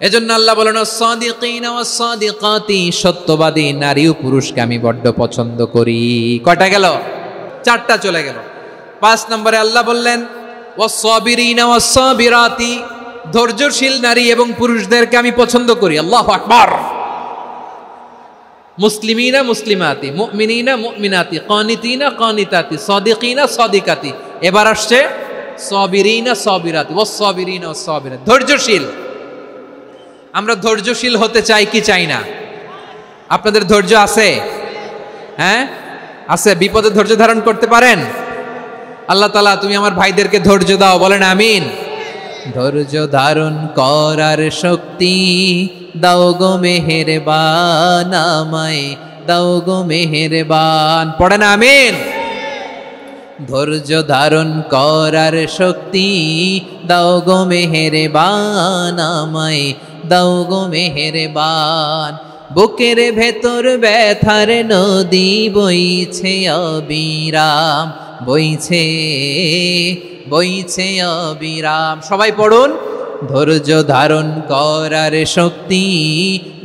এজন্য আল্লাহ বলেন, সাদিকিনা ওয়াস সাদিকাতি, সত্যবাদী নারী ও পুরুষকে আমি বড্ড পছন্দ করি। কয়টা গেল? চারটা চলে গেল। 5 নম্বরে আল্লাহ বললেন, ওয়াস সাবিরিনা ওয়াস সাবিরাতি, ধৈর্যশীল নারী এবং পুরুষদেরকে আমি পছন্দ করি। আল্লাহু আকবার। মুসলিমিনা মুসলিমাতি, মুমিনিনা মুমিনাতি, কানিতিনা কানিতাতি, সাদিকিনা সাদিকাতি। এবার আসছে সাবিরিনা সাবিরাতি, ওয়াস সাবিরিনা ওয়াস সাবিরাত, ধৈর্যশীল। আমরা ধৈর্যশীল হতে চাই কি চাই না? আপনাদের ধৈর্য আছে? হ্যাঁ আছে। বিপদে ধৈর্য ধারণ করতে পারেন? আল্লাহ তাআলা তুমি আমার ভাইদেরকে ধৈর্য দাও, বলেন আমিন। ধৈর্য ধারণ করার শক্তি দাও গো মেহেরবান, আমায় দাও গো মেহেরবান, পড়েন আমিন। ধৈর্য ধারণ করার শক্তি দাও গো মেহেরবান, আমায় দাও গো মেহেরবান। বুকের ভেতর ব্যথার নদী বইছে অবিরাম, বইছে বইছে অবিরাম। সবাই পড়ুন, ধৈর্য ধারণ করার শক্তি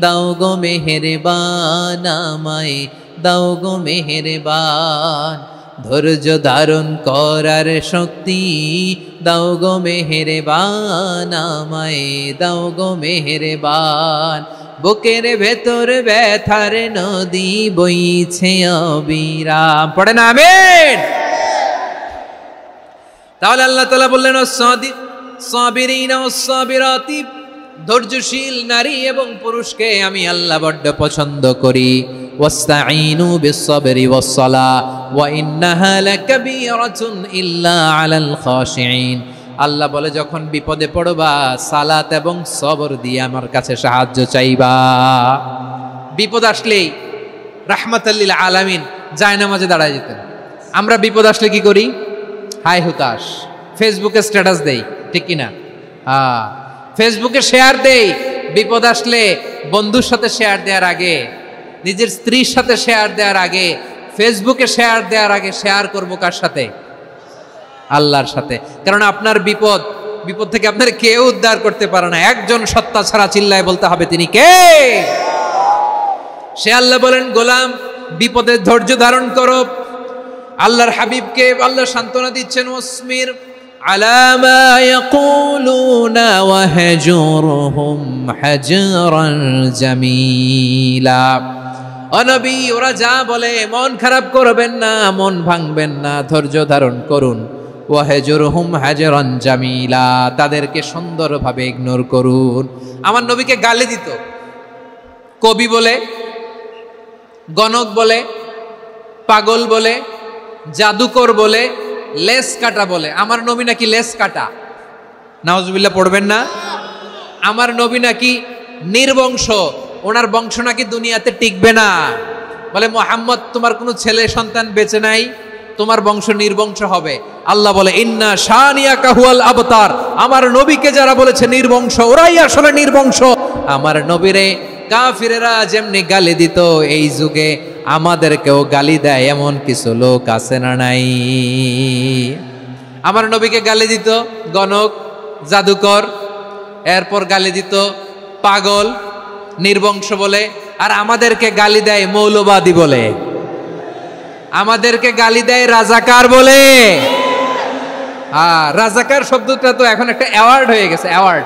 দাও গো মেহেরবান, আমায় দাও গো মেহেরবান। ধৈর্য ধারণ করার শক্তি দাও গো মেহেরবান, আমায় দাও গো মেহেরবান। বুকের ভেতর ব্যথার নদী বইছে অবিরাম। পড়েন আমিন। তাহলে আল্লাহ তাআলা বললেন সাবিরিনা ওয়াস-সাবিরাতি, ধৈর্যশীল নারী এবং পুরুষকে আমি আল্লাহ বড্ড পছন্দ করি। ওয়াস্তাঈনু বিস-সাবরি ওয়াস-সালাহ ওয়া ইন্নাহা লাকাবীরাতুন ইল্লা আলাল খাশিঈন। আল্লাহ বলে যখন বিপদে পড়বা সালাত এবং সবর দিয়ে আমার কাছে সাহায্য চাইবা। বিপদ আসলেই রাহমাতাল লিল আলামিন জায়নামাজে দাঁড়ায় যেতেন। আমরা বিপদ আসলে কি করি? হাই হুতাশ, ফেসবুকে স্ট্যাটাস দেই, ঠিক কিনা? ফেসবুকে শেয়ার দেই। বিপদ আসলে বন্ধুর সাথে শেয়ার দেওয়ার আগে, নিজের স্ত্রীর সাথে শেয়ার দেওয়ার আগে, ফেসবুকে শেয়ার দেওয়ার আগে শেয়ার করব কার সাথে? আল্লাহর সাথে। কারণ আপনার বিপদ থেকে আপনার কেউ উদ্ধার করতে পারে না, একজন সত্তা ছাড়া। চিল্লায় বলতে হবে তিনি কে? সে আল্লাহ বলেন, গোলাম বিপদে ধৈর্য ধারণ করো। আল্লাহর হাবিবকে আল্লাহ সান্ত্বনা দিচ্ছেন, ওয়াসমির আলা মা ইয়াকুলুনা ওয়াহজুরহুম হাজরান জামিলা। ও নবী, ওরা যা বলে মন খারাপ করবেন না, মন ভাঙবেন না, ধৈর্য ধারণ করুন। ওয়াহজুরহুম হাজরান জামিলা, তাদেরকে সুন্দরভাবে ইগনোর করুন। আমার নবীকে গালি দিত কবি বলে, গণক বলে, পাগল বলে, জাদুকর বলে, লেস কাটা বলে। আমার নবী নাকি লেস কাটা, নাউজুবিল্লাহ পড়বেন না। আমার নবী নাকি নির্বংশ, ওনার বংশ নাকি দুনিয়াতে টিকবে না। বলে মুহাম্মদ তোমার কোনো ছেলে সন্তান বেঁচে নাই, তোমার বংশ নির্বংশ হবে। আল্লাহ বলে ইন্না শানিয়াকা হুয়াল আবতার। আমার নবীকে যারা বলেছে নির্বংশ, ওরাই আসলে নির্বংশ। আমার নবীরে কাফিরেরা যেমনি গালি দিত, এই যুগে আমাদেরকেও গালি দেয় এমন কিছু লোক আছে না নাই? আমার নবীকে গালি দিত গণক, জাদুকর, এরপর গালি দিত পাগল, নির্বংশ বলে। আর আমাদেরকে গালি দেয় মৌলবাদী বলে, আমাদেরকে গালি দেয় রাজাকার বলে। রাজাকার শব্দটা তো এখন একটা অ্যাওয়ার্ড হয়ে গেছে, অ্যাওয়ার্ড।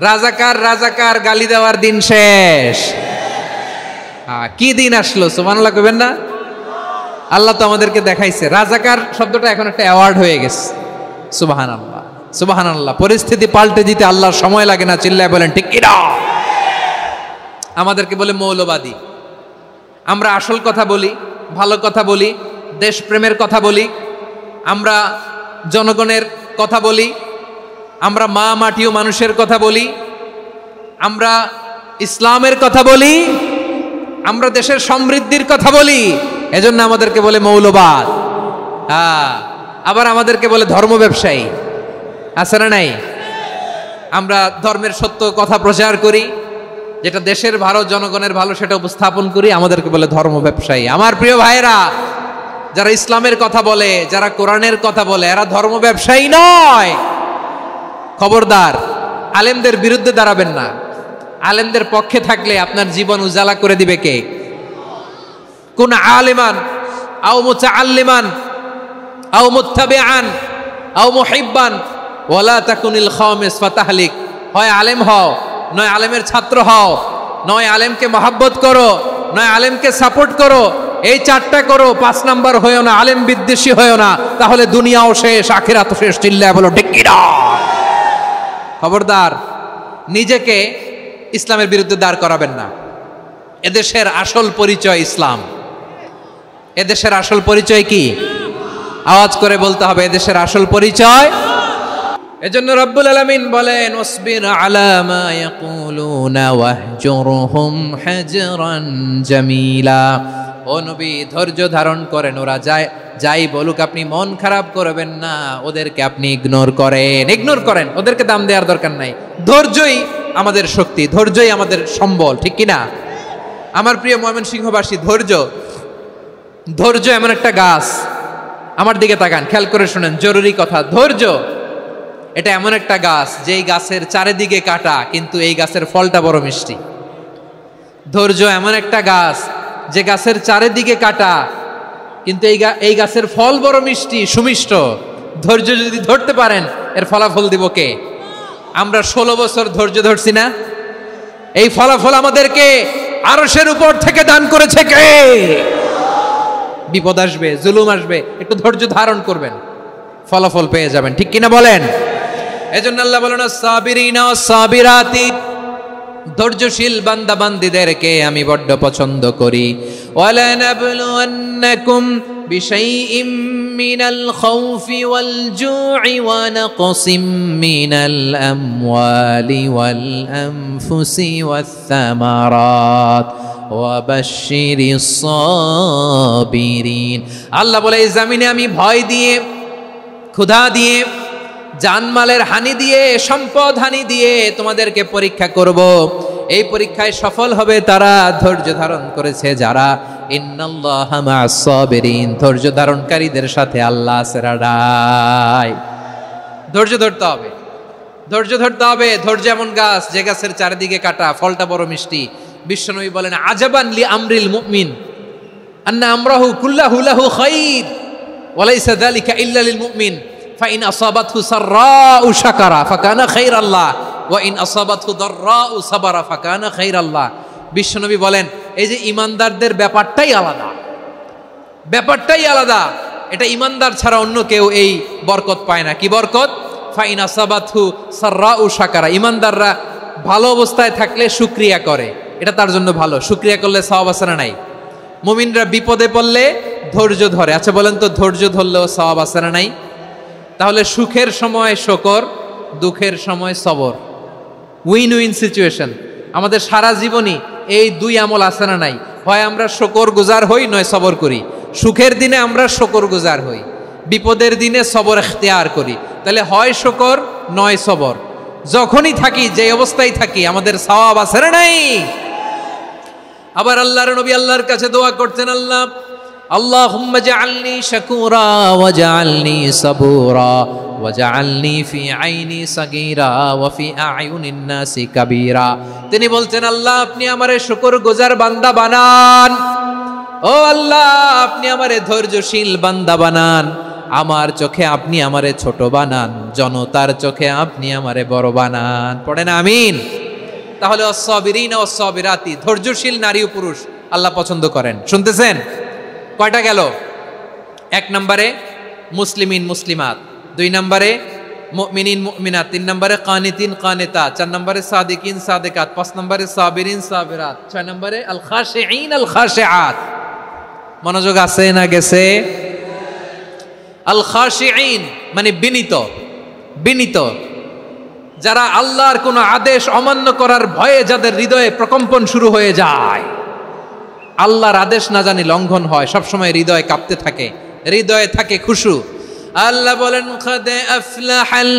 রাজাকার রাজাকার গালি দেওয়ার দিন শেষ। কি দিন আসলো? সুবহানাল্লাহ কইবেন না? আল্লাহ তো আমাদেরকে দেখাইছে। রাজাকার শব্দটা এখন একটা অ্যাওয়ার্ড হয়ে গেছে। সুবহানাল্লাহ, সুবহানাল্লাহ। পরিস্থিতি পাল্টে দিতে আল্লাহর সময় লাগে না। চিল্লায় বলেন ঠিক কিনা? আমাদেরকে বলে মৌলবাদী। আমরা আসল কথা বলি, ভালো কথা বলি, দেশপ্রেমের কথা বলি, আমরা জনগণের কথা বলি, আমরা মা মাটি ও মানুষের কথা বলি, আমরা ইসলামের কথা বলি, আমরা দেশের সমৃদ্ধির কথা বলি। এজন্য আমাদেরকে বলে মৌলবাদ। আবার আমাদেরকে বলে ধর্ম ব্যবসায়ী, আছে না নাই? আমরা ধর্মের সত্য কথা প্রচার করি, যেটা দেশের ভালো, জনগণের ভালো, সেটা উপস্থাপন করি, আমাদেরকে বলে ধর্ম ব্যবসায়ী। আমার প্রিয় ভাইরা, যারা ইসলামের কথা বলে, যারা কোরআনের কথা বলে, এরা ধর্ম ব্যবসায়ী নয়। খবরদার, আলেমদের বিরুদ্ধে দাঁড়াবেন না। আলেমদের পক্ষে থাকলে আপনার জীবন উজালা করে দিবে কে? কুন আলিমান আও মুতাআল্লিমান আও মুত্তাবিআন আও মুহিব্বান ওয়ালা তাকুনিল খামিস ফাতাহলিক। হয় আলেম হও, নয় আলেমের ছাত্র হও, নয় আলেমকে মহব্বত করো, নয় আলেমকে সাপোর্ট করো। এই চারটা করো, 5 নাম্বার হয়েও না, আলেম বিদ্বেষী হয়েও না, তাহলে দুনিয়াও শেষ, আখিরাতও শেষ। চিল্লায় বলো ঠিক কিনা? খবরদার, নিজেকে ইসলামের বিরুদ্ধে দাঁড় করাবেন না। এদেশের আসল পরিচয় ইসলাম। এদেশের আসল পরিচয় কি? আওয়াজ করে বলতে হবে, এদেশের আসল পরিচয়। এজন্য রব্বুল আলামিন বলেন ওয়াসবির আলা মা ইয়াকুলুনা ওয়াহজুরহুম হাজরান জামিলা। ও নবী, ধৈর্য ধারণ করেন, ওরা যাই বলুক আপনি মন খারাপ করবেন না, ওদেরকে আপনি ইগনোর করেন, ওদেরকে দাম দেওয়ার দরকার নাই। ধৈর্যই আমাদের শক্তি, ধৈর্যই আমাদের সম্বল, ঠিক কিনা? আমার প্রিয় ময়মনসিংহবাসী, ধৈর্য এমন একটা গাছ, আমার দিকে তাকান, খেয়াল করে শুনেন, জরুরি কথা। ধৈর্য এটা এমন একটা গাছ যেই গাছের চারিদিকে কাটা, কিন্তু এই গাছের ফলটা বড় মিষ্টি। ধৈর্য এমন একটা গাছ যে গাছের চারিদিকে কাটা, কিন্তু এই গাছের ফল বড় মিষ্টি, সুমিষ্ট। ধৈর্য যদি ধরতে পারেন, এর ফলাফল দিব কে? আমরা 16 বছর ধৈর্য ধরছি না? এই ফলাফল আমাদেরকে আরশের উপর থেকে দান করেছে কে? বিপদ আসবে, জুলুম আসবে, একটু ধৈর্য ধারণ করবেন, ফলাফল পেয়ে যাবেন, ঠিক কিনা বলেন? এজন্য আল্লাহ বলেন সাবিরিনা সাবিরাতি, ধৈর্যশীল বান্দা বান্দীদেরকে আমি বড্ড পছন্দ করি। ওয়ালা নাবলুওয়ান্নাকুম বিশাইইম মিনাল খাউফি ওয়াল জু'i ওয়া নাকসিম মিনাল আমওয়ালি ওয়াল আনফুসি ওয়াস সামারাত ওয়া বাশশিরিস সাবিরিন। আল্লাহ বলে এই জমিনে আমি ভয় দিয়ে, ক্ষুধা দিয়ে, জানমালের হানি দিয়ে, সম্পদ হানি দিয়ে তোমাদেরকে পরীক্ষা করব। এই পরীক্ষায় সফল হবে তারা ধৈর্য ধারণ করেছে যারা। ইন্নাল্লাহা মা'আস সাবিরিন, ধৈর্য ধারণকারীদের সাথে আল্লাহ আছে রাডাই। ধৈর্য ধরতে হবে, ধৈর্য ধরতে হবে। ধৈর্য এমন গাছ যে গাছের চারিদিকে কাটা, ফলটা বড় মিষ্টি। বিশ্বনবী বলেন আজাবান লি আমরিল মুমিন আন্না আমরাহু কুল্লাহু লাহু খাইর ওয়া লাইসা যালিকা ইল্লা লিল মুমিন ফাইন আসাবাতহু সাররাউ শাকারা ফাকানা খাইরাল্লাহ ওয়া ইন আসাবাতহু দাররাউ সাবারা ফাকানা খাইরাল্লাহ। বিশ্বনবী বলেন এই যে ইমানদারদের ব্যাপারটাই আলাদা, ব্যাপারটাই আলাদা। এটা ইমানদার ছাড়া অন্য কেউ এই বরকত পায় না। কি বরকত? ফাইন আসাবাতহু সাররাউ শাকারা। ইমানদাররা ভালো অবস্থায় থাকলে শুকরিয়া করে, এটা তার জন্য ভালো। শুকরিয়া করলে সওয়াব আছে না নাই? মুমিনরা বিপদে পড়লে ধৈর্য ধরে। আচ্ছা বলেন তো, ধৈর্য ধরলেও সওয়াব আছে না নাই? তাহলে সুখের সময় শুকর, দুঃখের সময় সবর, উইন উইন সিচুয়েশন। আমাদের সারা জীবনই এই দুই আমল আছে না নাই? হয় আমরা শুকর গুজার হই, নয় সবর করি। সুখের দিনে আমরা শুকর গুজার হই, বিপদের দিনে সবর ইখতিয়ার করি। তাহলে হয় শুকর নয় সবর। যখনই থাকি, যে অবস্থায় থাকি, আমাদের সওয়াব আছে না নাই? আবার আল্লাহর নবী আল্লাহর কাছে দোয়া করতেন, আল্লাহ আল্লাহুম্মা জাআলনি শাকুরা ওয়া জাআলনি সাবুরা ওয়া জাআলনি ফি আইনি সাগীরা ওয়া ফি আ'য়ুনিন নাসি কাবীরা। তিনি বলতেন আল্লাহ আপনি আমারে শুকরগুজার বান্দা বানান, ও আল্লাহ আপনি আমারে ধৈর্যশীল বান্দা বানান, আমার চোখে আপনি আমারে ছোট বানান, জনতার চোখে আপনি আমারে বড় বানান। পড়েন আমিন। তাহলে অস-সাবিরিনা ওয়াস-সাবিরাতি, ধৈর্যশীল নারী ও পুরুষ আল্লাহ পছন্দ করেন। শুনতেছেন? কয়টা গেল? 1 নম্বরে মুসলিমিন মুসলিমাত, 2 নম্বরে মুমিনিন মুমিনাত, 3 নম্বরে কানিতিন কানিতাত, 4 নম্বরে সাদিকিন সাদিকাত, 5 নম্বরে সাবিরিন সাবিরাত, 6 নম্বরে আল খাশিঈন আল খাশিআত। মনোযোগ আছে না গেছে? আল খাশিঈন মানে বিনীত, বিনীত, যারা আল্লাহর কোনো আদেশ অমান্য করার ভয়ে যাদের হৃদয়ে প্রকম্পন শুরু হয়ে যায়, আল্লাহর আদেশ না জানি লঙ্ঘন হয়, সবসময় হৃদয় কাঁপতে থাকে, হৃদয়ে থাকে খুশু। আল্লাহ বলেন কাদ আফলাহাল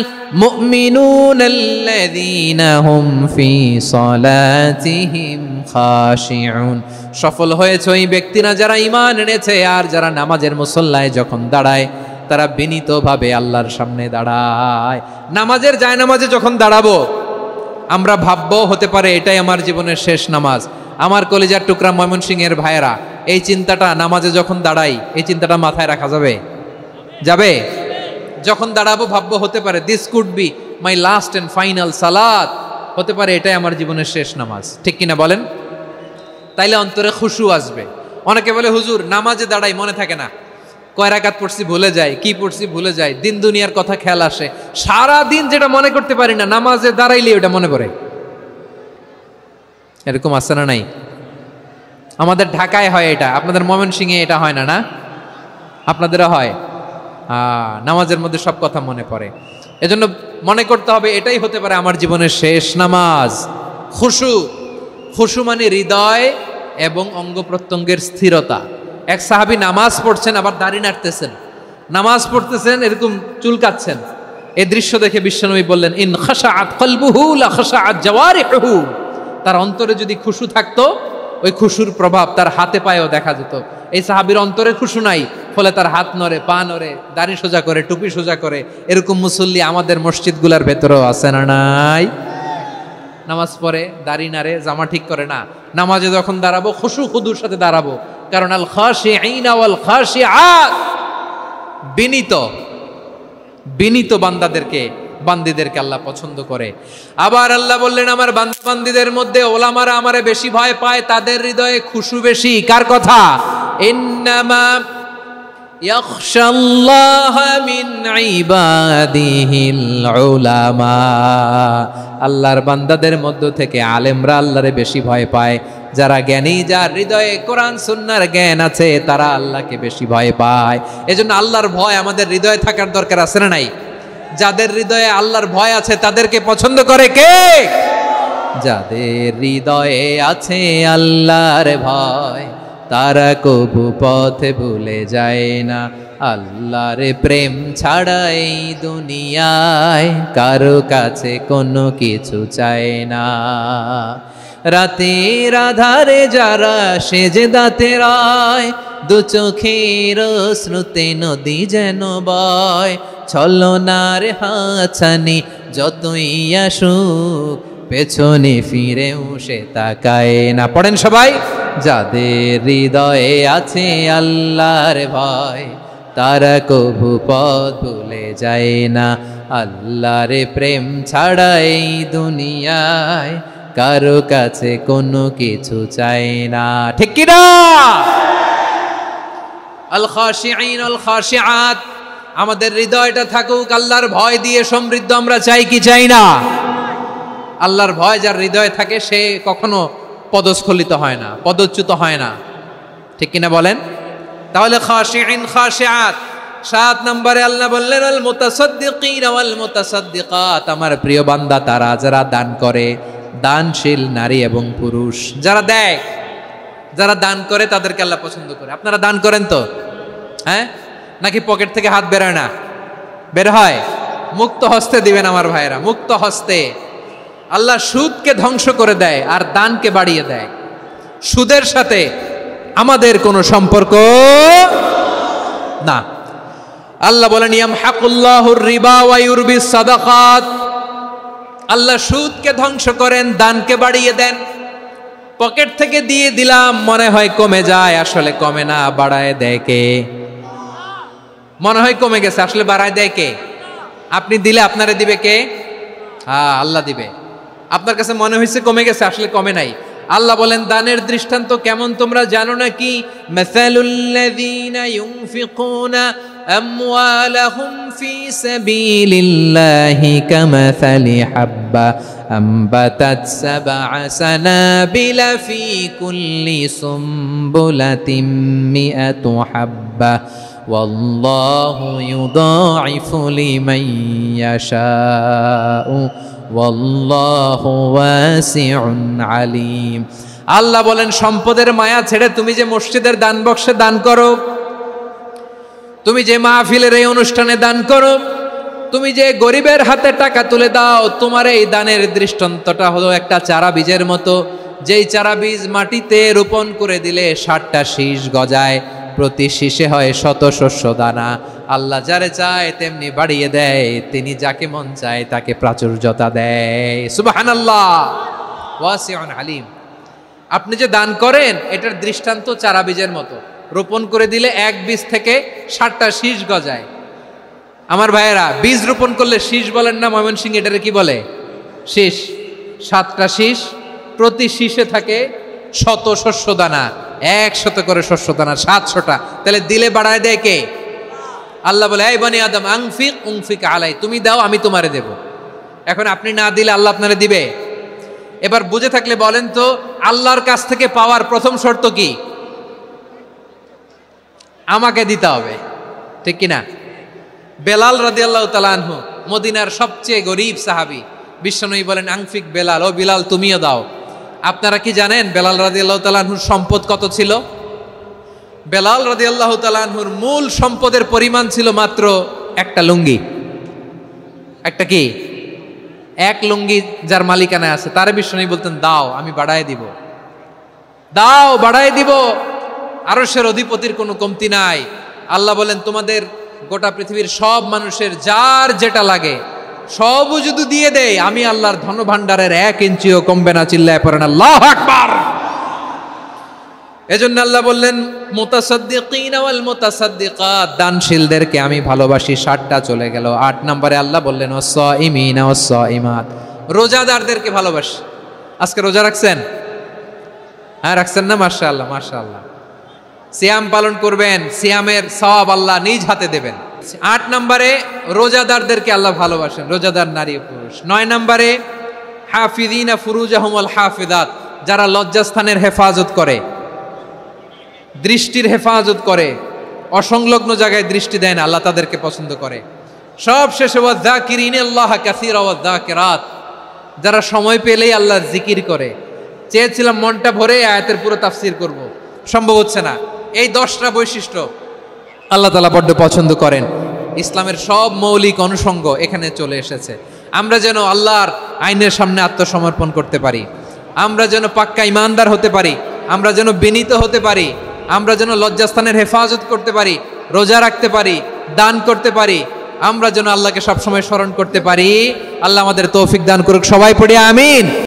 মুমিনুনাল্লাযীনা হুম ফি সালাতিহিম খাশিউন। সফল হয়েছে ওই ব্যক্তিরা যারা ঈমান এনেছে আর যারা নামাজের মুসল্লায় যখন দাঁড়ায় তারা বিনীতভাবে আল্লাহর সামনে দাঁড়ায়। নামাজের জায়নামাজে যখন দাঁড়াবো আমরা ভাববো হতে পারে এটাই আমার জীবনের শেষ নামাজ। আমার কলিজার টুকরা ময়মনসিংহের ভাইয়েরা, এই চিন্তাটা নামাজে যখন দাঁড়াই, এই চিন্তাটা মাথায় রাখা যাবে? যাবে? যখন দাঁড়াবো ভাববো হতে পারে this could be my last and final সালাত, হতে পারে এটাই আমার জীবনের শেষ নামাজ, ঠিক কিনা বলেন? তাইলে অন্তরে খুশু আসবে। অনেকে বলে হুজুর নামাজে দাঁড়াই মনে থাকে না, কয় রাকাত পড়ছি ভুলে যায়, কি পড়ছি ভুলে যায়, দিন দুনিয়ার কথা খেয়াল আসে, সারা দিন যেটা মনে করতে পারি না নামাজে দাঁড়াইলে ওটা মনে পড়ে। এরকম আছে না নাই? আমাদের ঢাকায় হয় এটা, আপনাদের ময়মনসিংহে এটা হয় না? না আপনাদেরও হয়? নামাজের মধ্যে সব কথা মনে পড়ে। এজন্য মনে করতে হবে এটাই হতে পারে আমার জীবনের শেষ নামাজ। খুশু, খুশু মানে হৃদয় এবং অঙ্গ প্রত্যঙ্গের স্থিরতা। এক সাহাবী নামাজ পড়ছেন আবার দাড়ি নাড়তেছেন, নামাজ পড়তেছেন এরকম চুলকাচ্ছেন। এই দৃশ্য দেখে বিশ্বনবী বললেন, ইন খাশাআত কলবুহু লা খাশাআত জাওয়ারিহুহু। তার অন্তরে যদি খুশু থাকতো, ওই খুশুর প্রভাব তার হাতে পায়েও দেখা যেত। এই সাহাবীর অন্তরে খুশু নাই, ফলে তার হাত নড়ে, পা নড়ে, দাড়ি সোজা করে, টুপি সোজা করে। এরকম মুসল্লি আমাদের মসজিদগুলোর ভেতরেও আছে না নাই? নামাজ পড়ে, দাড়ি নাড়ে, জামা ঠিক করে না। নামাজে যখন দাঁড়াবো খুশু খুদুর সাথে দাঁড়াবো, কারণ আল খাশিঈনা ওয়াল খাশিআত, বিনীত বিনীত বান্দিদেরকে আল্লাহ পছন্দ করে। আবার আল্লাহ বললেন, আমার বান্দিদের মধ্যে ওলামারা আমারে বেশি ভয় পায়, তাদের হৃদয়ে খুশু বেশি। কার কথা? ইন্নামা ইয়াখশাল্লাহা মিন ইবাদিহিল উলামা। আল্লাহর বান্দাদের মধ্য থেকে আলেমরা আল্লাহরে বেশি ভয় পায়। যারা জ্ঞানী, যার হৃদয়ে কোরআন সুন্নাহর জ্ঞান আছে, তারা আল্লাহকে বেশি ভয় পায়। এজন্য আল্লাহর ভয় আমাদের হৃদয়ে থাকার দরকার আছে না নাই? যাদের হৃদয়ে আল্লাহর ভয় আছে তাদেরকে পছন্দ করে কে? যাদের হৃদয়ে আছে আল্লাহর ভয়, তারা কবু পথে ভুলে যায় না। আল্লাহর প্রেম ছাড়া এই দুনিয়ায় কারো কাছে কোনো কিছু চায় না। রাতের আধারে যারা সেজদাতে রায়, দু চোখের শ্রুতে নদী যেন বয়। ছলনার হাতছানি যতই আসুক, পেছনে ফিরেও সে তাকায় না। পড়েন সবাই। যাদের হৃদয়ে আছে আল্লাহর ভয়, তারা কবু পথ ভুলে যায় না। আল্লাহর প্রেম ছাড়া এই দুনিয়ায় কারো কাছে কোনো কিছু চাই না। ঠিক কি না? আল খাশিঈন আল খাশিআত, আমাদের হৃদয়টা থাকুক আল্লাহর ভয় দিয়ে সমৃদ্ধ। আমরা চাই কি চাই না? আল্লাহর ভয় যার হৃদয়ে থাকে সে কখনো পদস্খলিত হয় না, পদচ্যুত হয় না। ঠিক কিনা বলেন? তাহলে খাশিঈন খাশিআত। 7 নম্বরে আল্লাহ বললেন, আল মুতাসাদ্দিকিন ওয়াল মুতাসাদ্দিকাত, আমার প্রিয় বান্দা তারা যারা দান করে, দানশীল নারী এবং পুরুষ। যারা দেয়, যারা দান করে তাদেরকে আল্লাহ পছন্দ করে। আপনারা দান করেন তো? হ্যাঁ, নাকি পকেট থেকে হাত বেরোয় না? বের হয়। মুক্ত হস্তে দিবেন আমার ভাইরা, মুক্ত হস্তে। আল্লাহ সুদকে ধ্বংস করে দেয় আর দানকে বাড়িয়ে দেয়। সুদের সাথে আমাদের কোনো সম্পর্ক না। আল্লাহ বলেন, ইয়ামহাকুল্লাহুর রিবা ওয়া ইউরবিস সাদাকাত। আল্লাহ সুদকে ধ্বংস করেন, দানকে বাড়িয়ে দেন। পকেট থেকে দিয়ে দিলাম, মনে হয় কমে যায়, আসলে কমে না, বাড়ায় দেয় কে? মনে হয় কমে গেছে, আসলে বাড়ায় দেয় কে? আপনি দিলে আপনারে দিবে কে? হ্যাঁ, আল্লাহ দিবে। আপনার কাছে মনে হয়েছে কমে গেছে, আসলে কমে নাই। আল্লাহ বলেন, দানের দৃষ্টান্ত কেমন তোমরা জানো নাকি? মাসালুল্লাযীনা ইউনফিকুনা আমওয়ালাহুম ফি সাবিলিল্লাহি কামাসালি হাব্বা আম্বাতাত সাবআ সানাবিলা ফি কুল্লি সুমবুলাতিন মিআতু হাব্বা ওয়াল্লাহু ইউদাঈফু লিমান ইয়াশাউ ওয়াল্লাহু ওয়াসিউন আলিম। আল্লাহ বলেন, সম্পদের মায়া ছেড়ে তুমি যে মসজিদের দান বক্সে দান করো, তুমি যে মাহফিলের এই অনুষ্ঠানে দান করো, তুমি যে গরিবের হাতে টাকা তুলে দাও, তোমার এই দানের দৃষ্টান্তটা হলো একটা চারা বীজের মতো। যেই চারা বীজ মাটিতে রোপণ করে দিলে 60টা শীষ গজায়, প্রতি শীষে হয় 100 শস্য দানা। আল্লাহ যারে চায় তেমনি বাড়িয়ে দেয়, তিনি যাকে মন চায় তাকে প্রাচুর্যতা দেয়। সুবহানাল্লাহ, ওয়াসিউন আলিম। আপনি যে দান করেন এটার দৃষ্টান্ত চারা বীজের মতো, রোপণ করে দিলে এক বীজ থেকে 60টা শীষ গজায়। আমার ভাইয়েরা, বীজ রোপণ করলে শীষ বলেন না ময়মনসিংহ, এটারে কি বলে? শীষ। 7টা শীষ, প্রতি শীষে থাকে 100 শস্য দানা, 100 করে শস্য দানা, 700টা। তাহলে দিলে বাড়ায় দেয় কে? আল্লাহ বলে, এই বনি আদম আনফিক উনফিক আলাই, তুমি দাও আমি তোমারে দেব। এখন আপনি না দিলে আল্লাহ আপনারে দিবে? এবার বুঝে থাকলে বলেন তো, আল্লাহর কাছ থেকে পাওয়ার প্রথম শর্ত কি? আমাকে দিতে হবে। ঠিক কিনা? বেলাল রাদিয়াল্লাহু তাআলা আনহু মদিনার সবচেয়ে গরিব সাহাবী। বিশ্বনবী বলেন আনফিক বেলাল, ও বিলাল তুমিও দাও। আপনারা কি জানেন বেলাল রাদিয়াল্লাহু তাআলা আনহুর সম্পদ কত ছিল? বেলাল রাদিয়াল্লাহু তাআলা আনহুর মূল সম্পদের পরিমাণ ছিল মাত্র একটা লুঙ্গি। একটা কি? এক লুঙ্গি যার মালিকানায় আছে তার বিশ্বনবী বলতেন দাও, আমি বাড়ায় দিব, দাও বাড়ায় দিব। আরশের অধিপতির কোনো কমতি নাই। আল্লাহ বলেন তোমাদের গোটা পৃথিবীর সব মানুষের যার যেটা লাগে সবও যদি দিয়ে দেয়, আমি আল্লাহর ধনভাণ্ডারের 1 ইঞ্চিও কমবে না। চিল্লায় পড়েন আল্লাহু আকবার। এজন্য আল্লাহ বললেন মুতাসাদ্দিকিনা ওয়াল মুতাসাদ্দিকাত, দানশীলদেরকে আমি ভালোবাসি। 7টা চলে গেল। 8 নম্বরে আল্লাহ বললেন ওয়াস-সাইমিনা ওয়াস-সাইমাত, রোজাদারদেরকে ভালোবাসি। আজকে রোজা রাখছেন? হ্যাঁ রাখছেন না? মাশাআল্লাহ মাশাআল্লাহ। সিয়াম পালন করবেন, সিয়ামের সওয়াব আল্লাহ নিজ হাতে দেবেন। 8 নম্বরে রোজাদারদেরকে আল্লাহ ভালোবাসেন, রোজাদার নারী পুরুষ। 9 নম্বরে হাফিযিনা ফুরুজাহুম ওয়াল হাফিযাত, যারা লজ্জাস্থানের হেফাজত করে, দৃষ্টির হেফাজত করে, অসংলগ্ন জায়গায় দৃষ্টি দেয় না, আল্লাহ তাদেরকে পছন্দ করে। সব শেষে ওয়াযাকিরিনাল্লাহা কাসীরা ওয়াযাকিরাত, যারা সময় পেলেই আল্লাহর জিকির করে। চেয়েছিলাম মনটা ভরে আয়াতের পুরো তাফসীর করব, সম্ভব হচ্ছে না। এই 10টা বৈশিষ্ট্য আল্লাহ তাআলা বড্ড পছন্দ করেন। ইসলামের সব মৌলিক অনুষঙ্গ এখানে চলে এসেছে। আমরা যেন আল্লাহর আইনের সামনে আত্মসমর্পণ করতে পারি, আমরা যেন পাক্কা ইমানদার হতে পারি, আমরা যেন বিনীত হতে পারি, আমরা যেন লজ্জাস্থানের হেফাজত করতে পারি, রোজা রাখতে পারি, দান করতে পারি, আমরা যেন আল্লাহকে সবসময় স্মরণ করতে পারি। আল্লাহ আমাদের তৌফিক দান করুক। সবাই পড়ি আমিন।